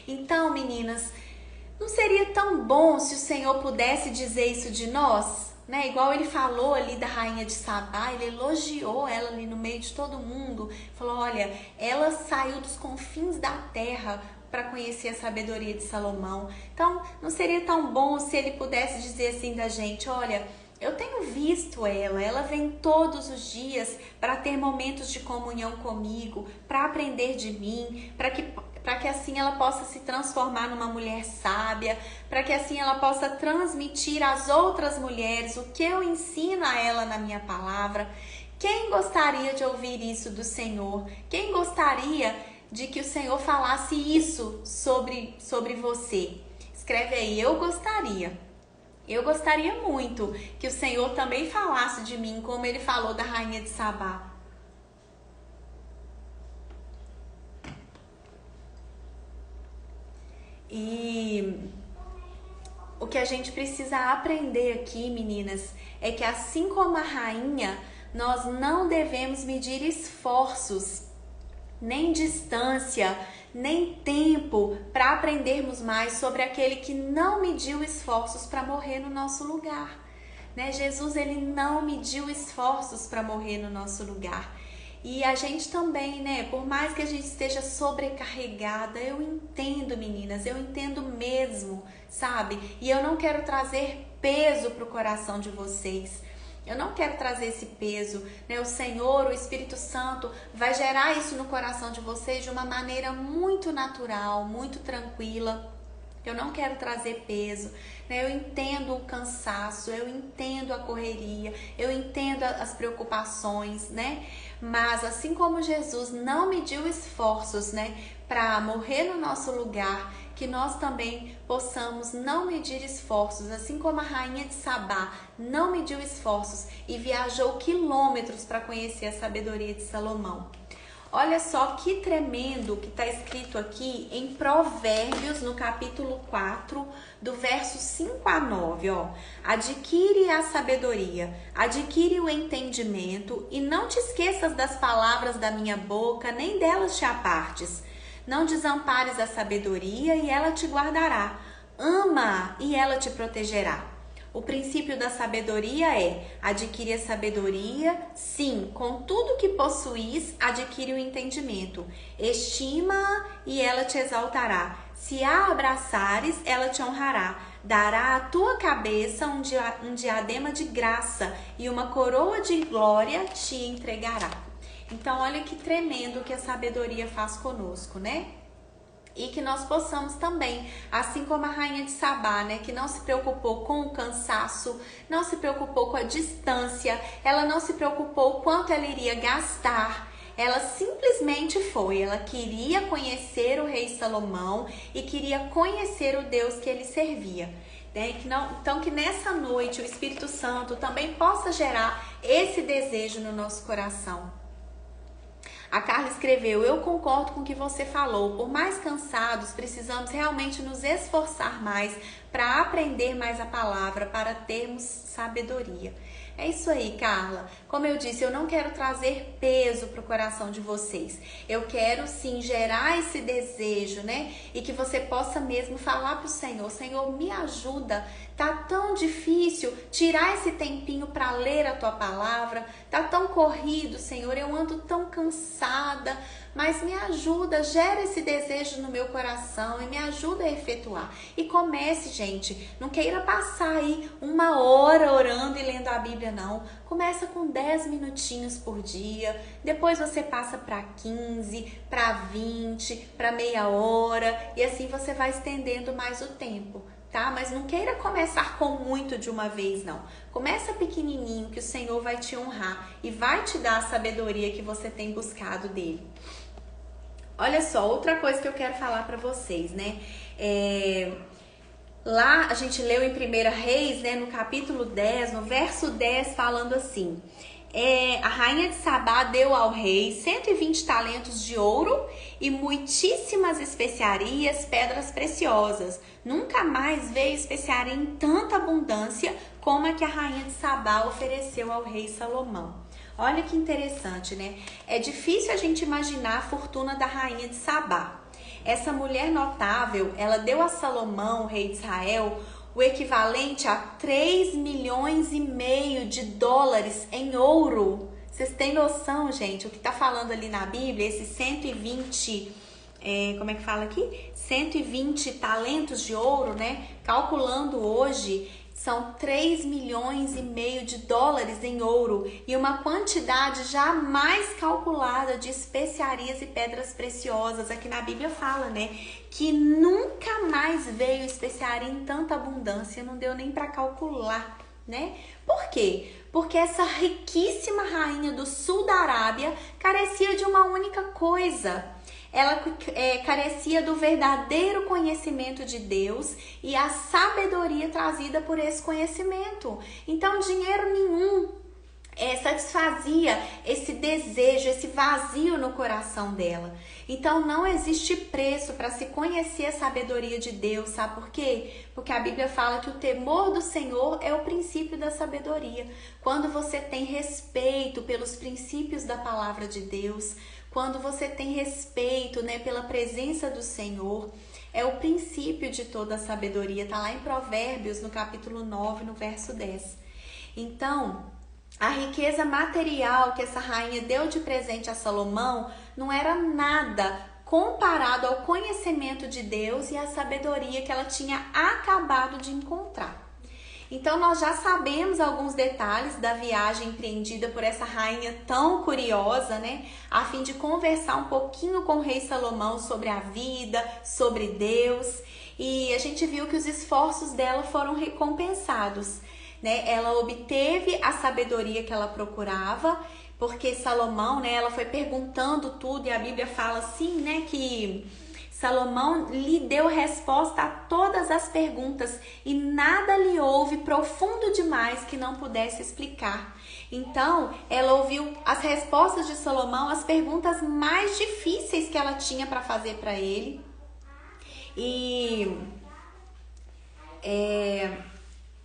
Então, meninas, não seria tão bom se o Senhor pudesse dizer isso de nós? Né? Igual ele falou ali da rainha de Sabá, ele elogiou ela ali no meio de todo mundo. Falou, olha, ela saiu dos confins da terra para conhecer a sabedoria de Salomão. Então, não seria tão bom se ele pudesse dizer assim da gente, olha, eu tenho visto ela vem todos os dias para ter momentos de comunhão comigo, para aprender de mim, para que assim ela possa se transformar numa mulher sábia, para que assim ela possa transmitir às outras mulheres o que eu ensino a ela na minha palavra. Quem gostaria de ouvir isso do Senhor? Quem gostaria de que o Senhor falasse isso sobre você? Escreve aí, eu gostaria. Eu gostaria muito que o Senhor também falasse de mim, como ele falou da rainha de Sabá. E o que a gente precisa aprender aqui, meninas, é que assim como a rainha, nós não devemos medir esforços, nem distância, nem tempo para aprendermos mais sobre aquele que não mediu esforços para morrer no nosso lugar. Né? Jesus, ele não mediu esforços para morrer no nosso lugar. E a gente também, né? Por mais que a gente esteja sobrecarregada, eu entendo, meninas, eu entendo mesmo, sabe? E eu não quero trazer peso para o coração de vocês. Eu não quero trazer esse peso, né? O Senhor, o Espírito Santo vai gerar isso no coração de vocês de uma maneira muito natural, muito tranquila. Eu não quero trazer peso, né? Eu entendo o cansaço, eu entendo a correria, eu entendo as preocupações, né? Mas assim como Jesus não mediu esforços, né, para morrer no nosso lugar, que nós também possamos não medir esforços, assim como a rainha de Sabá não mediu esforços e viajou quilômetros para conhecer a sabedoria de Salomão. Olha só que tremendo que está escrito aqui em Provérbios, no capítulo 4, do verso 5 a 9, ó. Adquire a sabedoria, adquire o entendimento e não te esqueças das palavras da minha boca, nem delas te apartes. Não desampares a sabedoria e ela te guardará. Ama e ela te protegerá. O princípio da sabedoria é: adquire a sabedoria, sim, com tudo que possuís, adquire o entendimento. Estima e ela te exaltará. Se a abraçares, ela te honrará. Dará à tua cabeça um diadema de graça e uma coroa de glória te entregará. Então, olha que tremendo que a sabedoria faz conosco, né? E que nós possamos também, assim como a rainha de Sabá, né, que não se preocupou com o cansaço, não se preocupou com a distância, ela não se preocupou quanto ela iria gastar, ela simplesmente foi, ela queria conhecer o rei Salomão e queria conhecer o Deus que ele servia. Né? Então que nessa noite o Espírito Santo também possa gerar esse desejo no nosso coração. A Carla escreveu: eu concordo com o que você falou, por mais cansados, precisamos realmente nos esforçar mais para aprender mais a palavra, para termos sabedoria. É isso aí, Carla. Como eu disse, eu não quero trazer peso para o coração de vocês. Eu quero sim gerar esse desejo, né? E que você possa mesmo falar para o Senhor: Senhor, me ajuda. Tá tão difícil tirar esse tempinho para ler a tua palavra. Tá tão corrido, Senhor. Eu ando tão cansada. Mas me ajuda, gera esse desejo no meu coração e me ajuda a efetuar. E comece, gente, não queira passar aí 1 hora orando e lendo a Bíblia, não. Começa com 10 minutinhos por dia, depois você passa para 15, para 20, para meia hora e assim você vai estendendo mais o tempo. Tá? Mas não queira começar com muito de uma vez, não. Começa pequenininho que o Senhor vai te honrar e vai te dar a sabedoria que você tem buscado dele. Olha só, outra coisa que eu quero falar para vocês, né? Lá a gente leu em 1 Reis, né, no capítulo 10, no verso 10, falando assim: a rainha de Sabá deu ao rei 120 talentos de ouro e muitíssimas especiarias, pedras preciosas. Nunca mais veio especiaria em tanta abundância como a que a rainha de Sabá ofereceu ao rei Salomão. Olha que interessante, né? É difícil a gente imaginar a fortuna da rainha de Sabá. Essa mulher notável, ela deu a Salomão, rei de Israel, o equivalente a 3,5 milhões de dólares em ouro. Vocês têm noção, gente? O que tá falando ali na Bíblia, esses 120, como é que fala aqui? 120 talentos de ouro, né? Calculando hoje, são 3,5 milhões de dólares em ouro e uma quantidade jamais calculada de especiarias e pedras preciosas. Aqui na Bíblia fala, né, que nunca mais veio especiaria em tanta abundância, não deu nem para calcular, né? Por quê? Porque essa riquíssima rainha do sul da Arábia carecia de uma única coisa. Ela carecia do verdadeiro conhecimento de Deus e a sabedoria trazida por esse conhecimento. Então, dinheiro nenhum satisfazia esse desejo, esse vazio no coração dela. Então, não existe preço para se conhecer a sabedoria de Deus, sabe por quê? Porque a Bíblia fala que o temor do Senhor é o princípio da sabedoria. Quando você tem respeito pelos princípios da palavra de Deus, quando você tem respeito, né, pela presença do Senhor, é o princípio de toda a sabedoria. Está lá em Provérbios, no capítulo 9, no verso 10. Então, a riqueza material que essa rainha deu de presente a Salomão não era nada comparado ao conhecimento de Deus e à sabedoria que ela tinha acabado de encontrar. Então, nós já sabemos alguns detalhes da viagem empreendida por essa rainha tão curiosa, né? A fim de conversar um pouquinho com o rei Salomão sobre a vida, sobre Deus. E a gente viu que os esforços dela foram recompensados, né? Ela obteve a sabedoria que ela procurava, porque Salomão, né? Ela foi perguntando tudo e a Bíblia fala assim, né? Que Salomão lhe deu resposta a todas as perguntas e nada lhe houve profundo demais que não pudesse explicar. Então, ela ouviu as respostas de Salomão, as perguntas mais difíceis que ela tinha para fazer para ele. E,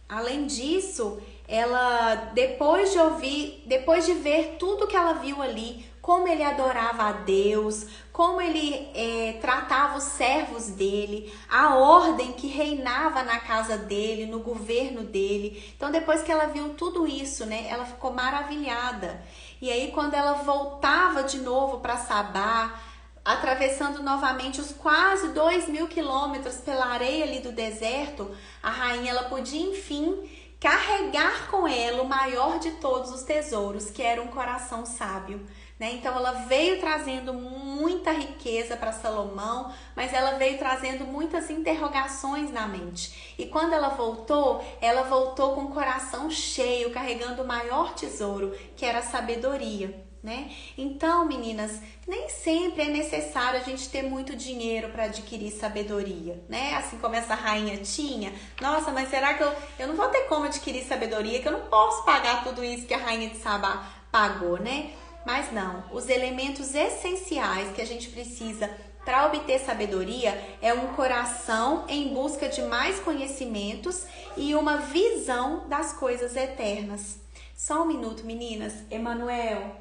além disso, ela, depois de ver tudo que ela viu ali, como ele adorava a Deus, como ele tratava os servos dele, a ordem que reinava na casa dele, no governo dele. Então, depois que ela viu tudo isso, né, ela ficou maravilhada. E aí, quando ela voltava de novo para Sabá, atravessando novamente os quase 2.000 quilômetros pela areia ali do deserto, a rainha ela podia, enfim, carregar com ela o maior de todos os tesouros, que era um coração sábio. Né? Então ela veio trazendo muita riqueza para Salomão, mas ela veio trazendo muitas interrogações na mente. E quando ela voltou com o coração cheio, carregando o maior tesouro, que era a sabedoria. Né? Então, meninas, nem sempre é necessário a gente ter muito dinheiro para adquirir sabedoria, né? Assim como essa rainha tinha. Nossa, mas será que eu não vou ter como adquirir sabedoria? Que eu não posso pagar tudo isso que a rainha de Sabá pagou, né? Mas não, os elementos essenciais que a gente precisa para obter sabedoria é um coração em busca de mais conhecimentos e uma visão das coisas eternas. Só um minuto, meninas. Emanuel,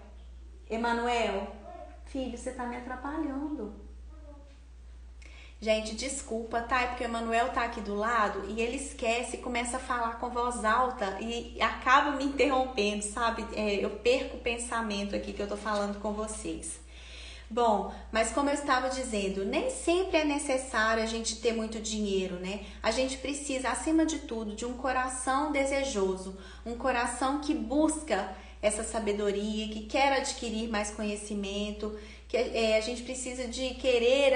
filho, você tá me atrapalhando. Gente, desculpa, tá? É porque o Emanuel tá aqui do lado e ele esquece e começa a falar com voz alta e acaba me interrompendo, sabe? Eu perco o pensamento aqui que eu tô falando com vocês. Bom, mas como eu estava dizendo, nem sempre é necessário a gente ter muito dinheiro, né? A gente precisa, acima de tudo, de um coração desejoso, um coração que busca essa sabedoria, que quer adquirir mais conhecimento, que a gente precisa de querer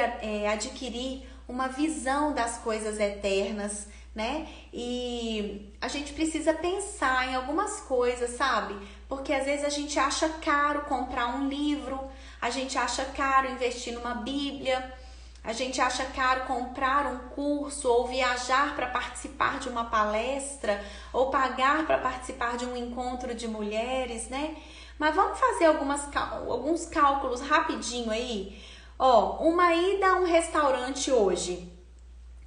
adquirir uma visão das coisas eternas, né? E a gente precisa pensar em algumas coisas, sabe? Porque às vezes a gente acha caro comprar um livro, a gente acha caro investir numa Bíblia, a gente acha caro comprar um curso ou viajar para participar de uma palestra ou pagar para participar de um encontro de mulheres, né? Mas vamos fazer alguns cálculos rapidinho aí. Ó, uma ida a um restaurante hoje,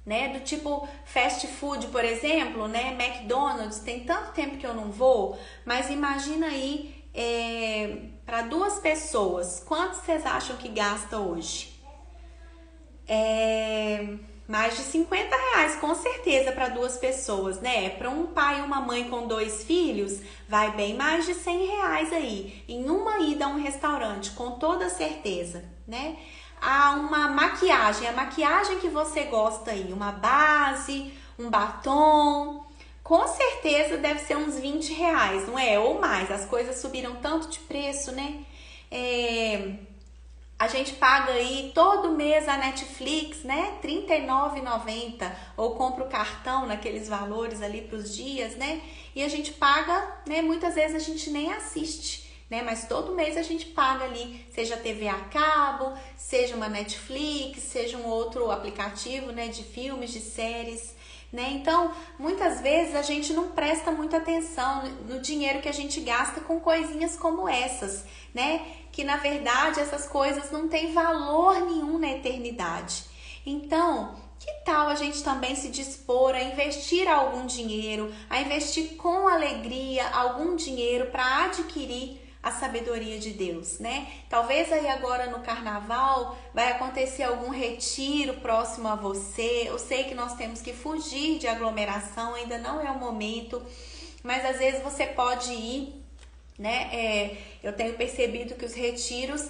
né? Do tipo fast food, por exemplo, né? McDonald's, tem tanto tempo que eu não vou, mas imagina aí para 2 pessoas, quanto vocês acham que gasta hoje? Mais de R$50, com certeza, para 2 pessoas, né? Para um pai e uma mãe com 2 filhos, vai bem mais de R$100 aí, em uma ida a um restaurante, com toda certeza, né? Há uma maquiagem, a maquiagem que você gosta aí, uma base, um batom, com certeza deve ser uns R$20, não é? Ou mais, as coisas subiram tanto de preço, né? A gente paga aí todo mês a Netflix, né? R$39,90, ou compra o cartão naqueles valores ali para os dias, né? E a gente paga, né? Muitas vezes a gente nem assiste, né? Mas todo mês a gente paga ali, seja TV a cabo, seja uma Netflix, seja um outro aplicativo, né? De filmes, de séries, né? Então, muitas vezes a gente não presta muita atenção no dinheiro que a gente gasta com coisinhas como essas, né? Que na verdade essas coisas não têm valor nenhum na eternidade. Então, que tal a gente também se dispor a investir algum dinheiro, a investir com alegria algum dinheiro para adquirir a sabedoria de Deus, né? Talvez aí agora no carnaval vai acontecer algum retiro próximo a você. Eu sei que nós temos que fugir de aglomeração, ainda não é o momento, mas às vezes você pode ir, né? Eu tenho percebido que os retiros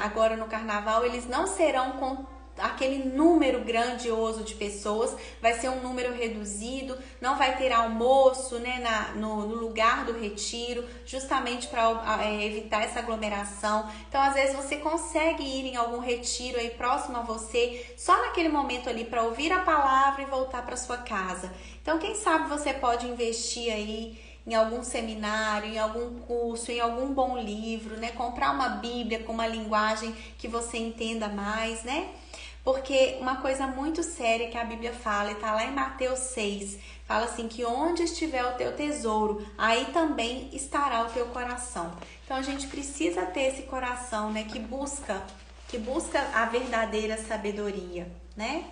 agora no carnaval, eles não serão com aquele número grandioso de pessoas, vai ser um número reduzido, não vai ter almoço, né, no lugar do retiro, justamente para evitar essa aglomeração. Então, às vezes você consegue ir em algum retiro aí próximo a você, só naquele momento ali para ouvir a palavra e voltar para sua casa. Então, quem sabe você pode investir aí em algum seminário, em algum curso, em algum bom livro, né? Comprar uma Bíblia com uma linguagem que você entenda mais, né? Porque uma coisa muito séria que a Bíblia fala, e tá lá em Mateus 6, fala assim, que onde estiver o teu tesouro, aí também estará o teu coração. Então a gente precisa ter esse coração, né, que busca a verdadeira sabedoria, né?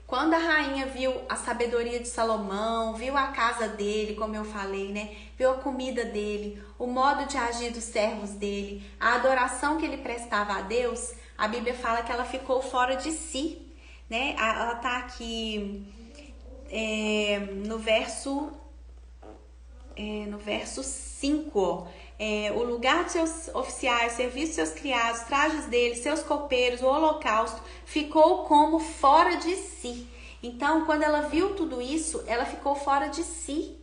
Quando a rainha viu a sabedoria de Salomão, viu a casa dele, como eu falei, né? Viu a comida dele, o modo de agir dos servos dele, a adoração que ele prestava a Deus, a Bíblia fala que ela ficou fora de si, né? Ela tá aqui no verso 5, ó. O lugar de seus oficiais, serviço de seus criados, trajes deles, seus copeiros, o holocausto, ficou como fora de si. Então, quando ela viu tudo isso, ela ficou fora de si.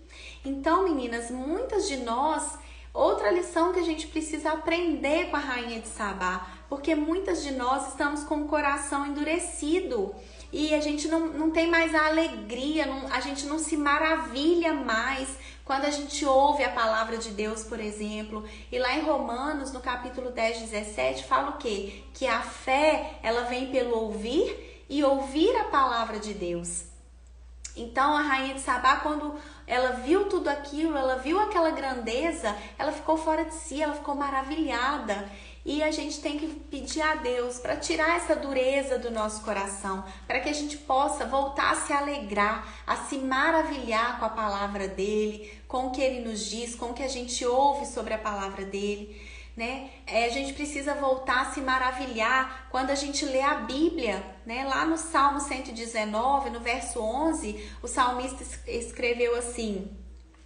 Então, meninas, muitas de nós, outra lição que a gente precisa aprender com a rainha de Sabá, porque muitas de nós estamos com o coração endurecido e a gente não tem mais a alegria, a gente não se maravilha mais quando a gente ouve a palavra de Deus, por exemplo. E lá em Romanos, no capítulo 10, 17, fala o quê? Que a fé, ela vem pelo ouvir e ouvir a palavra de Deus. Então a rainha de Sabá, quando ela viu tudo aquilo, ela viu aquela grandeza, ela ficou fora de si, ela ficou maravilhada. E a gente tem que pedir a Deus para tirar essa dureza do nosso coração, para que a gente possa voltar a se alegrar, a se maravilhar com a palavra dele, com o que ele nos diz, com o que a gente ouve sobre a palavra dele, né? A gente precisa voltar a se maravilhar quando a gente lê a Bíblia, né? Lá no Salmo 119, no verso 11, o salmista escreveu assim: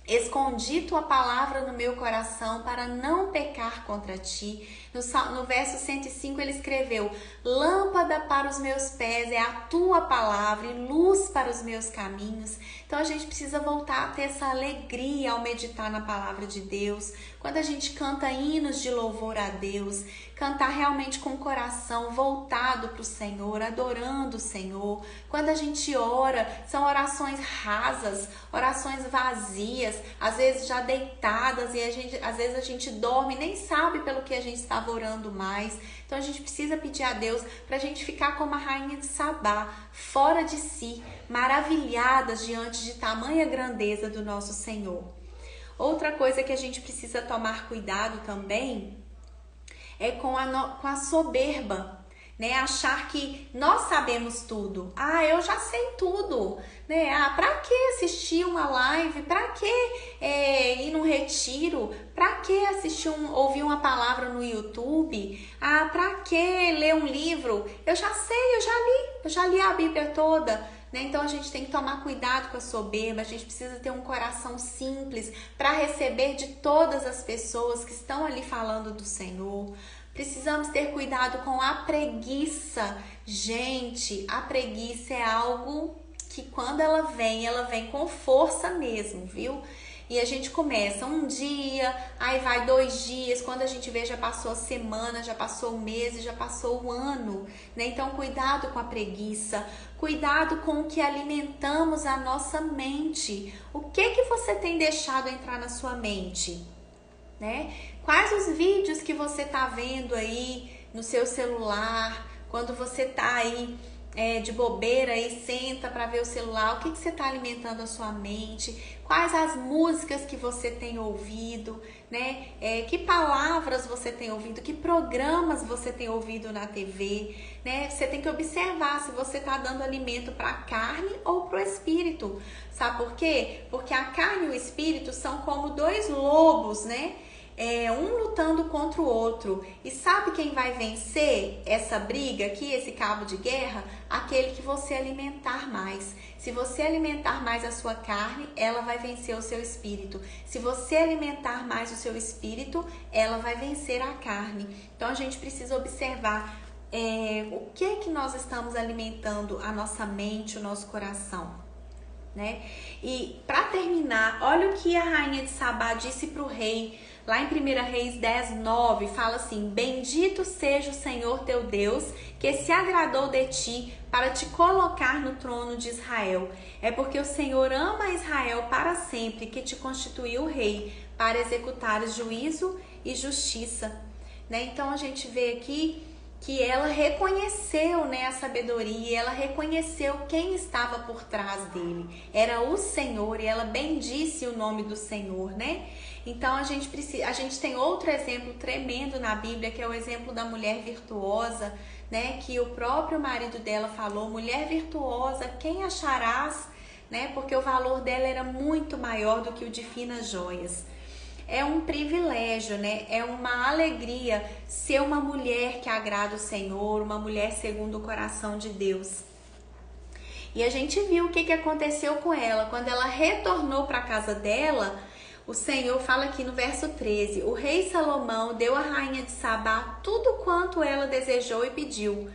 escondi tua palavra no meu coração para não pecar contra ti. No verso 105 ele escreveu: lâmpada para os meus pés é a tua palavra e luz para os meus caminhos. Então a gente precisa voltar a ter essa alegria ao meditar na palavra de Deus. Quando a gente canta hinos de louvor a Deus, cantar realmente com o coração voltado para o Senhor, adorando o Senhor. Quando a gente ora, são orações rasas, orações vazias, às vezes já deitadas, e às vezes a gente dorme e nem sabe pelo que a gente estava orando mais. Então a gente precisa pedir a Deus para a gente ficar como a rainha de Sabá, fora de si, maravilhadas diante de tamanha grandeza do nosso Senhor. Outra coisa que a gente precisa tomar cuidado também é com a soberba, né? Achar que nós sabemos tudo. Eu já sei tudo, né? Pra que assistir uma live? Pra que ir num retiro? Pra que ouvir uma palavra no YouTube? Pra que ler um livro? Eu já sei, eu já li a Bíblia toda. Né? Então a gente tem que tomar cuidado com a soberba, a gente precisa ter um coração simples para receber de todas as pessoas que estão ali falando do Senhor. Precisamos ter cuidado com a preguiça. Gente, a preguiça é algo que quando ela vem com força mesmo, viu? E a gente começa um dia, aí vai 2 dias, quando a gente vê já passou a semana, já passou o mês, já passou o ano, né? Então cuidado com a preguiça, cuidado com o que alimentamos a nossa mente. O que você tem deixado entrar na sua mente, né? Quais os vídeos que você tá vendo aí no seu celular, quando você tá aí de bobeira e senta para ver o celular, o que você está alimentando a sua mente, quais as músicas que você tem ouvido, né? Que palavras você tem ouvido, que programas você tem ouvido na TV, né? Você tem que observar se você está dando alimento para a carne ou para o espírito. Sabe por quê? Porque a carne e o espírito são como 2 lobos, né? Um lutando contra o outro. E sabe quem vai vencer essa briga aqui, esse cabo de guerra? Aquele que você alimentar mais. Se você alimentar mais a sua carne, ela vai vencer o seu espírito. Se você alimentar mais o seu espírito, ela vai vencer a carne. Então a gente precisa observar o que nós estamos alimentando a nossa mente, o nosso coração, né? E para terminar, olha o que a rainha de Sabá disse para o rei. Lá em 1 Reis 10, 9, fala assim: bendito seja o Senhor teu Deus, que se agradou de ti para te colocar no trono de Israel. É porque o Senhor ama Israel para sempre, que te constituiu rei, para executar juízo e justiça. Né? Então a gente vê aqui que ela reconheceu, né, a sabedoria, ela reconheceu quem estava por trás dele. Era o Senhor, e ela bendisse o nome do Senhor, né? Então a gente tem outro exemplo tremendo na Bíblia, que é o exemplo da mulher virtuosa, né, que o próprio marido dela falou: mulher virtuosa, quem acharás? Né? Porque o valor dela era muito maior do que o de finas joias. É um privilégio, né? É uma alegria ser uma mulher que agrada o Senhor, uma mulher segundo o coração de Deus. E a gente viu o que aconteceu com ela. Quando ela retornou para a casa dela, o Senhor fala aqui no verso 13: o rei Salomão deu à rainha de Sabá tudo quanto ela desejou e pediu.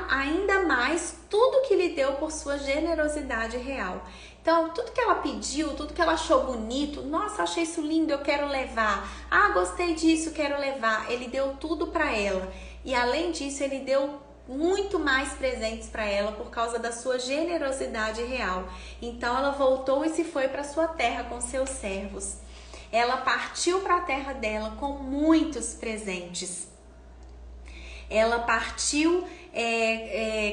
Ainda mais tudo que lhe deu por sua generosidade real. Então, tudo que ela pediu, tudo que ela achou bonito, nossa, achei isso lindo, eu quero levar. Gostei disso, quero levar. Ele deu tudo para ela. E além disso, ele deu muito mais presentes para ela por causa da sua generosidade real. Então, ela voltou e se foi para sua terra com seus servos. Ela partiu para a terra dela com muitos presentes. Ela partiu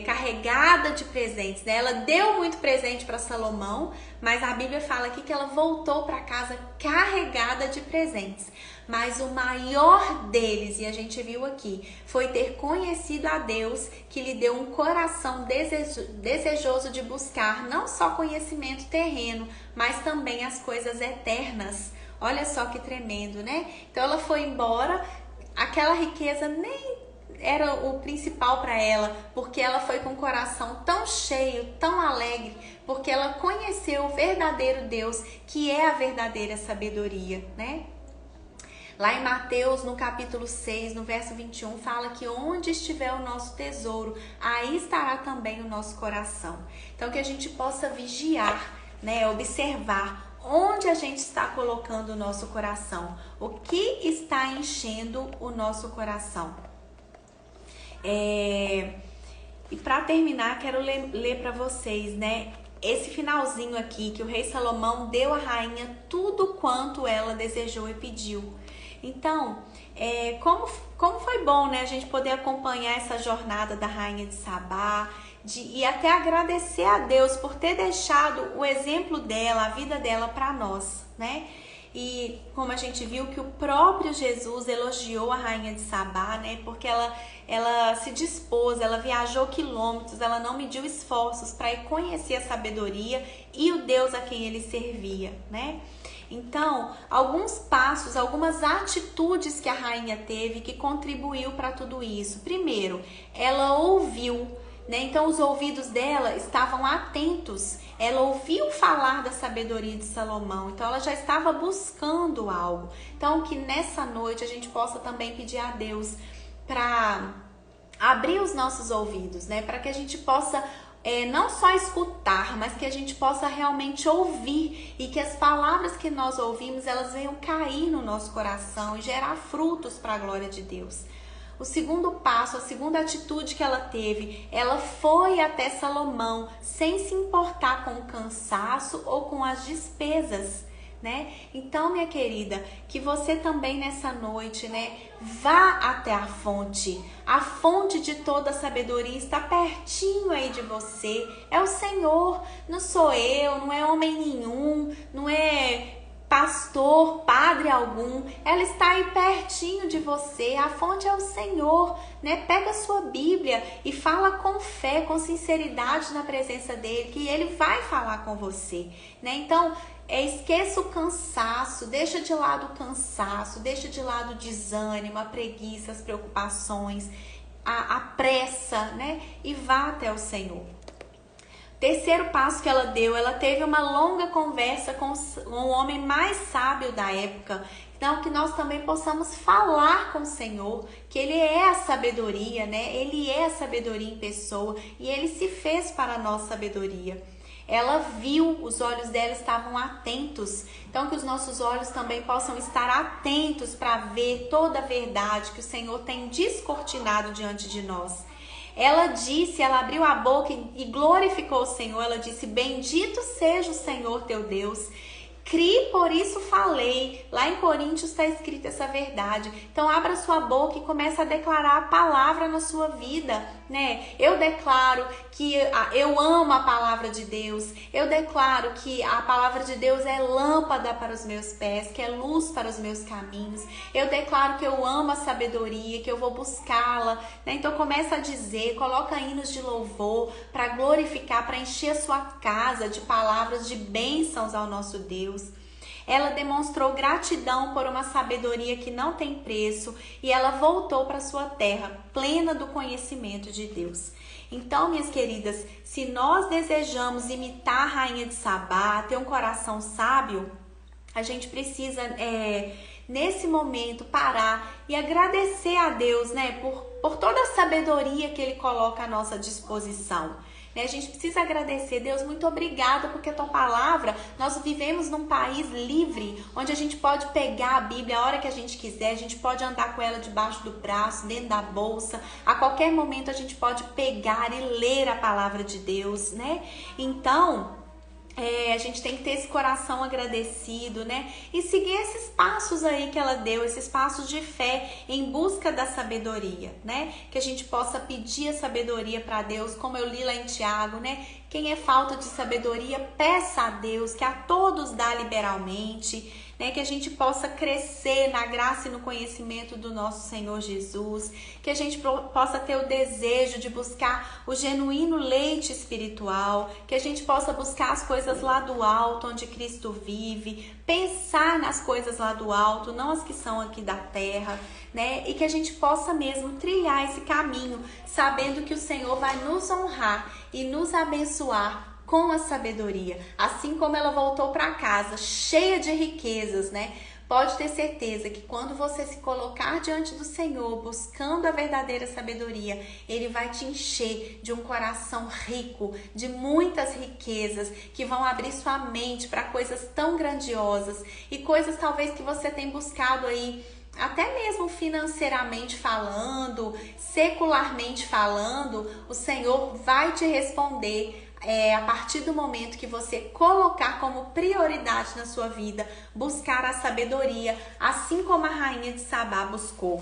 carregada de presentes, né? Ela deu muito presente para Salomão, mas a Bíblia fala aqui que ela voltou para casa carregada de presentes. Mas o maior deles, e a gente viu aqui, foi ter conhecido a Deus, que lhe deu um coração desejoso de buscar não só conhecimento terreno, mas também as coisas eternas. Olha só que tremendo, né? Então ela foi embora, aquela riqueza nem era o principal para ela, porque ela foi com o coração tão cheio, tão alegre, porque ela conheceu o verdadeiro Deus, que é a verdadeira sabedoria, né? Lá em Mateus, no capítulo 6, no verso 21, fala que onde estiver o nosso tesouro, aí estará também o nosso coração. Então, que a gente possa vigiar, né, observar onde a gente está colocando o nosso coração, o que está enchendo o nosso coração. E para terminar, quero ler para vocês, né, esse finalzinho aqui, que o rei Salomão deu à rainha tudo quanto ela desejou e pediu. Então, como foi bom, né, a gente poder acompanhar essa jornada da rainha de Sabá, e até agradecer a Deus por ter deixado o exemplo dela, a vida dela para nós, né? E como a gente viu que o próprio Jesus elogiou a rainha de Sabá, né? Porque ela se dispôs, ela viajou quilômetros, ela não mediu esforços para ir conhecer a sabedoria e o Deus a quem ele servia, né? Então, alguns passos, algumas atitudes que a rainha teve que contribuiu para tudo isso. Primeiro, ela ouviu, né? Então, os ouvidos dela estavam atentos. Ela ouviu falar da sabedoria de Salomão. Então, ela já estava buscando algo. Então, que nessa noite a gente possa também pedir a Deus para abrir os nossos ouvidos, né? Para que a gente possa não só escutar, mas que a gente possa realmente ouvir e que as palavras que nós ouvimos, elas venham cair no nosso coração e gerar frutos para a glória de Deus. O segundo passo, a segunda atitude que ela teve, ela foi até Salomão sem se importar com o cansaço ou com as despesas, né? Então, minha querida, que você também nessa noite, né, vá até a fonte. A fonte de toda a sabedoria está pertinho aí de você. É o Senhor, não sou eu, não é homem nenhum, não é pastor, padre algum. Ela está aí pertinho de você. A fonte é o Senhor, né? Pega a sua Bíblia e fala com fé, com sinceridade na presença dele, que ele vai falar com você, né? Então, esqueça o cansaço, deixa de lado o cansaço, deixa de lado o desânimo, a preguiça, as preocupações, a pressa, né? E vá até o Senhor. Terceiro passo que ela deu, ela teve uma longa conversa com o homem mais sábio da época. Então, que nós também possamos falar com o Senhor, que Ele é a sabedoria, né? Ele é a sabedoria em pessoa e Ele se fez para a nossa sabedoria. Ela viu, os olhos dela estavam atentos. Então, que os nossos olhos também possam estar atentos para ver toda a verdade que o Senhor tem descortinado diante de nós. Ela disse, ela abriu a boca e glorificou o Senhor. Ela disse, bendito seja o Senhor teu Deus. Crie, por isso falei. Lá em Coríntios está escrita essa verdade. Então abra sua boca e comece a declarar a palavra na sua vida, né? Eu declaro que eu amo a palavra de Deus. Eu declaro que a palavra de Deus é lâmpada para os meus pés, que é luz para os meus caminhos. Eu declaro que eu amo a sabedoria, que eu vou buscá-la, né? Então começa a dizer, coloca hinos de louvor para glorificar, para encher a sua casa de palavras de bênçãos ao nosso Deus. Ela demonstrou gratidão por uma sabedoria que não tem preço e ela voltou para sua terra plena do conhecimento de Deus. Então, minhas queridas, se nós desejamos imitar a rainha de Sabá, ter um coração sábio, a gente precisa, nesse momento, parar e agradecer a Deus, né, por toda a sabedoria que Ele coloca à nossa disposição. A gente precisa agradecer, Deus, muito obrigada porque a tua palavra, nós vivemos num país livre, onde a gente pode pegar a Bíblia a hora que a gente quiser, a gente pode andar com ela debaixo do braço, dentro da bolsa, a qualquer momento a gente pode pegar e ler a palavra de Deus, né? Então, A gente tem que ter esse coração agradecido, né? E seguir esses passos aí que ela deu, esses passos de fé em busca da sabedoria, né? Que a gente possa pedir a sabedoria para Deus, como eu li lá em Tiago, né? Quem é falta de sabedoria, peça a Deus, que a todos dá liberalmente, né? Que a gente possa crescer na graça e no conhecimento do nosso Senhor Jesus, que a gente possa ter o desejo de buscar o genuíno leite espiritual, que a gente possa buscar as coisas lá do alto, onde Cristo vive, pensar nas coisas lá do alto, não as que são aqui da terra, né? E que a gente possa mesmo trilhar esse caminho, sabendo que o Senhor vai nos honrar e nos abençoar com a sabedoria, assim como ela voltou para casa cheia de riquezas, né? Pode ter certeza que quando você se colocar diante do Senhor, buscando a verdadeira sabedoria, Ele vai te encher de um coração rico, de muitas riquezas, que vão abrir sua mente para coisas tão grandiosas e coisas talvez que você tem buscado aí, até mesmo financeiramente falando, secularmente falando, o Senhor vai te responder a partir do momento que você colocar como prioridade na sua vida, buscar a sabedoria, assim como a rainha de Sabá buscou.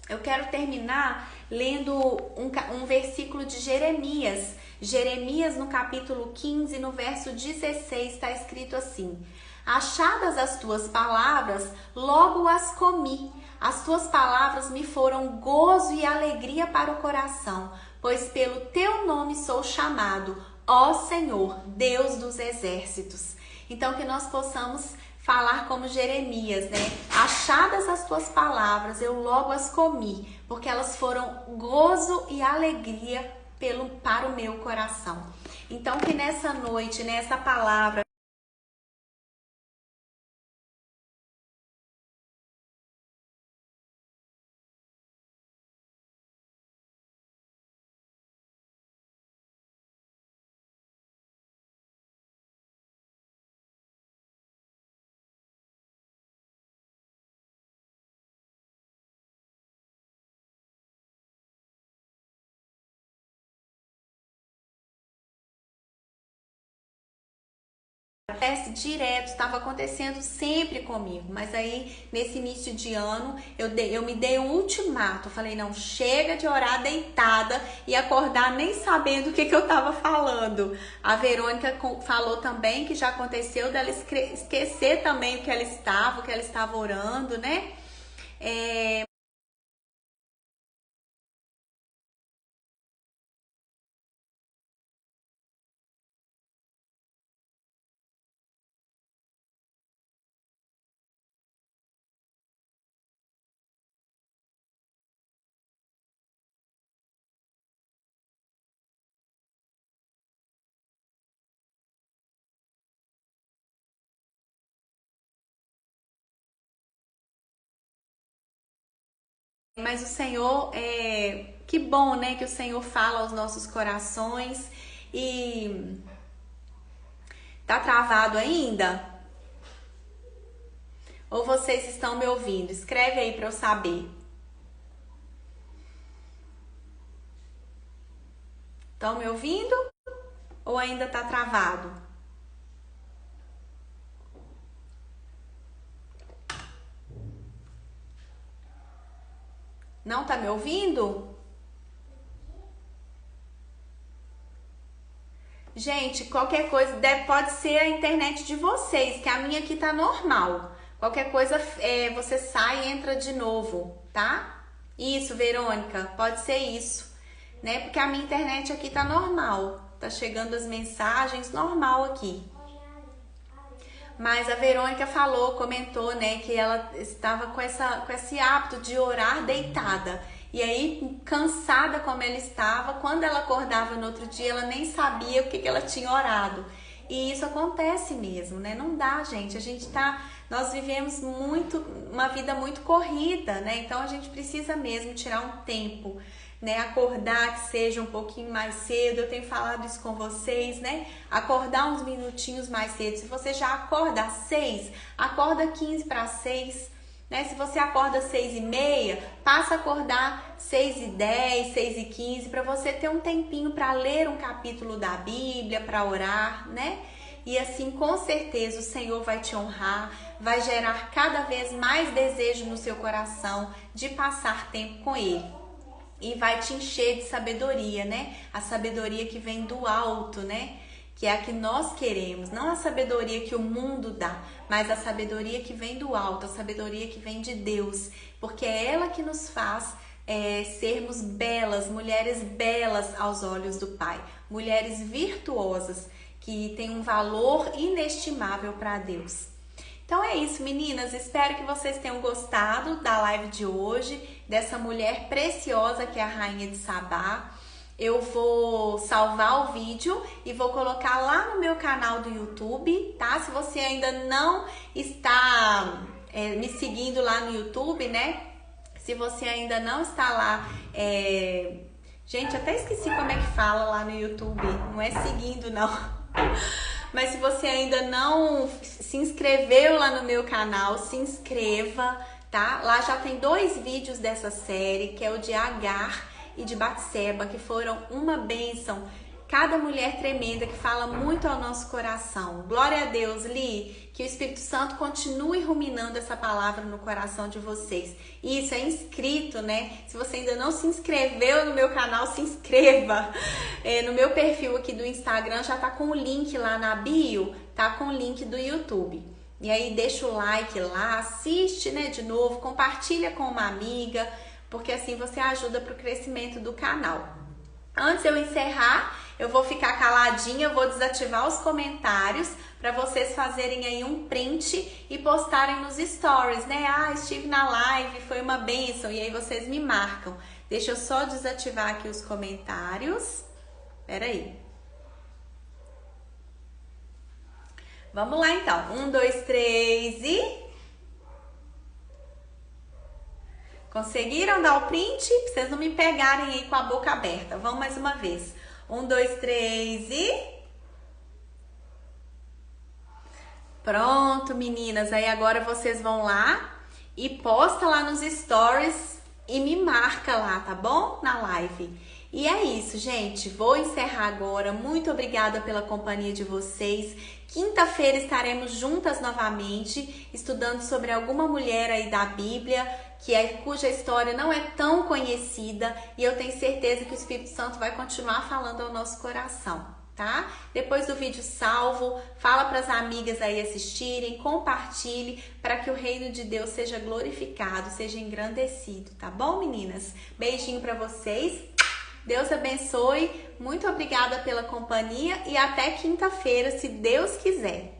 Eu quero terminar lendo um versículo de Jeremias. Jeremias, no capítulo 15, no verso 16, está escrito assim: achadas as tuas palavras, logo as comi. As tuas palavras me foram gozo e alegria para o coração, pois pelo teu nome sou chamado, ó Senhor, Deus dos exércitos. Então que nós possamos falar como Jeremias, né? Achadas as tuas palavras, eu logo as comi, porque elas foram gozo e alegria para o meu coração. Então que nessa noite, nessa palavra, acontece direto, estava acontecendo sempre comigo, mas aí nesse início de ano eu me dei um ultimato, falei não, chega de orar deitada e acordar nem sabendo o que eu estava falando. A Verônica falou também que já aconteceu dela esquecer também o que ela estava orando, né? Mas o Senhor, que bom, né, que o Senhor fala aos nossos corações. E tá travado ainda? Ou vocês estão me ouvindo? Escreve aí para eu saber. Estão me ouvindo? Ou ainda tá travado? Não tá me ouvindo? Gente, qualquer coisa, pode ser a internet de vocês, que a minha aqui tá normal. Qualquer coisa, você sai e entra de novo, tá? Isso, Verônica, pode ser isso, né? Porque a minha internet aqui tá normal. Tá chegando as mensagens normal aqui. Mas a Verônica comentou, né, que ela estava com esse hábito de orar deitada. E aí, cansada como ela estava, quando ela acordava no outro dia, ela nem sabia o que ela tinha orado. E isso acontece mesmo, né? Não dá, gente. Nós vivemos uma vida muito corrida, né? Então a gente precisa mesmo tirar um tempo, né? Acordar, que seja um pouquinho mais cedo. Eu tenho falado isso com vocês, né? Acordar uns minutinhos mais cedo. Se você já acorda às 6, acorda 15 para 6, né? Se você acorda às 6h30, passa a acordar 6h10, 6h15, para você ter um tempinho para ler um capítulo da Bíblia, para orar, né? e assim com certeza o Senhor vai te honrar, vai gerar cada vez mais desejo no seu coração de passar tempo com Ele. E vai te encher de sabedoria, né? A sabedoria que vem do alto, né? Que é a que nós queremos, não a sabedoria que o mundo dá, mas a sabedoria que vem do alto, a sabedoria que vem de Deus, porque é ela que nos faz sermos belas, mulheres belas aos olhos do Pai, mulheres virtuosas, que têm um valor inestimável para Deus. Então é isso, meninas, espero que vocês tenham gostado da live de hoje, dessa mulher preciosa que é a Rainha de Sabá. Eu vou salvar o vídeo e vou colocar lá no meu canal do YouTube, tá? Se você ainda não está me seguindo lá no YouTube, né? Se você ainda não está lá, gente, até esqueci como é que fala lá no YouTube, não é seguindo não. Mas se você ainda não se inscreveu lá no meu canal, se inscreva, tá? Lá já tem 2 vídeos dessa série, que é o de Agar e de Batseba, que foram uma bênção. Cada mulher tremenda que fala muito ao nosso coração. Glória a Deus, Li, que o Espírito Santo continue ruminando essa palavra no coração de vocês. E isso é inscrito, né? Se você ainda não se inscreveu no meu canal, se inscreva. No meu perfil aqui do Instagram já tá com o link lá na bio, tá com o link do YouTube. E aí deixa o like lá, assiste, né, de novo, compartilha com uma amiga, porque assim você ajuda para o crescimento do canal. Antes de eu encerrar, eu vou ficar caladinha, vou desativar os comentários para vocês fazerem aí um print e postarem nos stories, né? Ah, estive na live, foi uma bênção, e aí vocês me marcam. Deixa eu só desativar aqui os comentários. Pera aí. Vamos lá então. 1, 2, 3 e... Conseguiram dar o print? Pra vocês não me pegarem aí com a boca aberta. Vamos mais uma vez. 1, 2, 3 e... Pronto, meninas. Aí agora vocês vão lá e posta lá nos stories e me marca lá, tá bom? Na live. E é isso, gente. Vou encerrar agora. Muito obrigada pela companhia de vocês. Quinta-feira estaremos juntas novamente, estudando sobre alguma mulher aí da Bíblia, cuja história não é tão conhecida, e eu tenho certeza que o Espírito Santo vai continuar falando ao nosso coração, tá? Depois do vídeo salvo, fala para as amigas aí assistirem, compartilhe para que o reino de Deus seja glorificado, seja engrandecido, tá bom, meninas? Beijinho para vocês. Deus abençoe, muito obrigada pela companhia e até quinta-feira, se Deus quiser.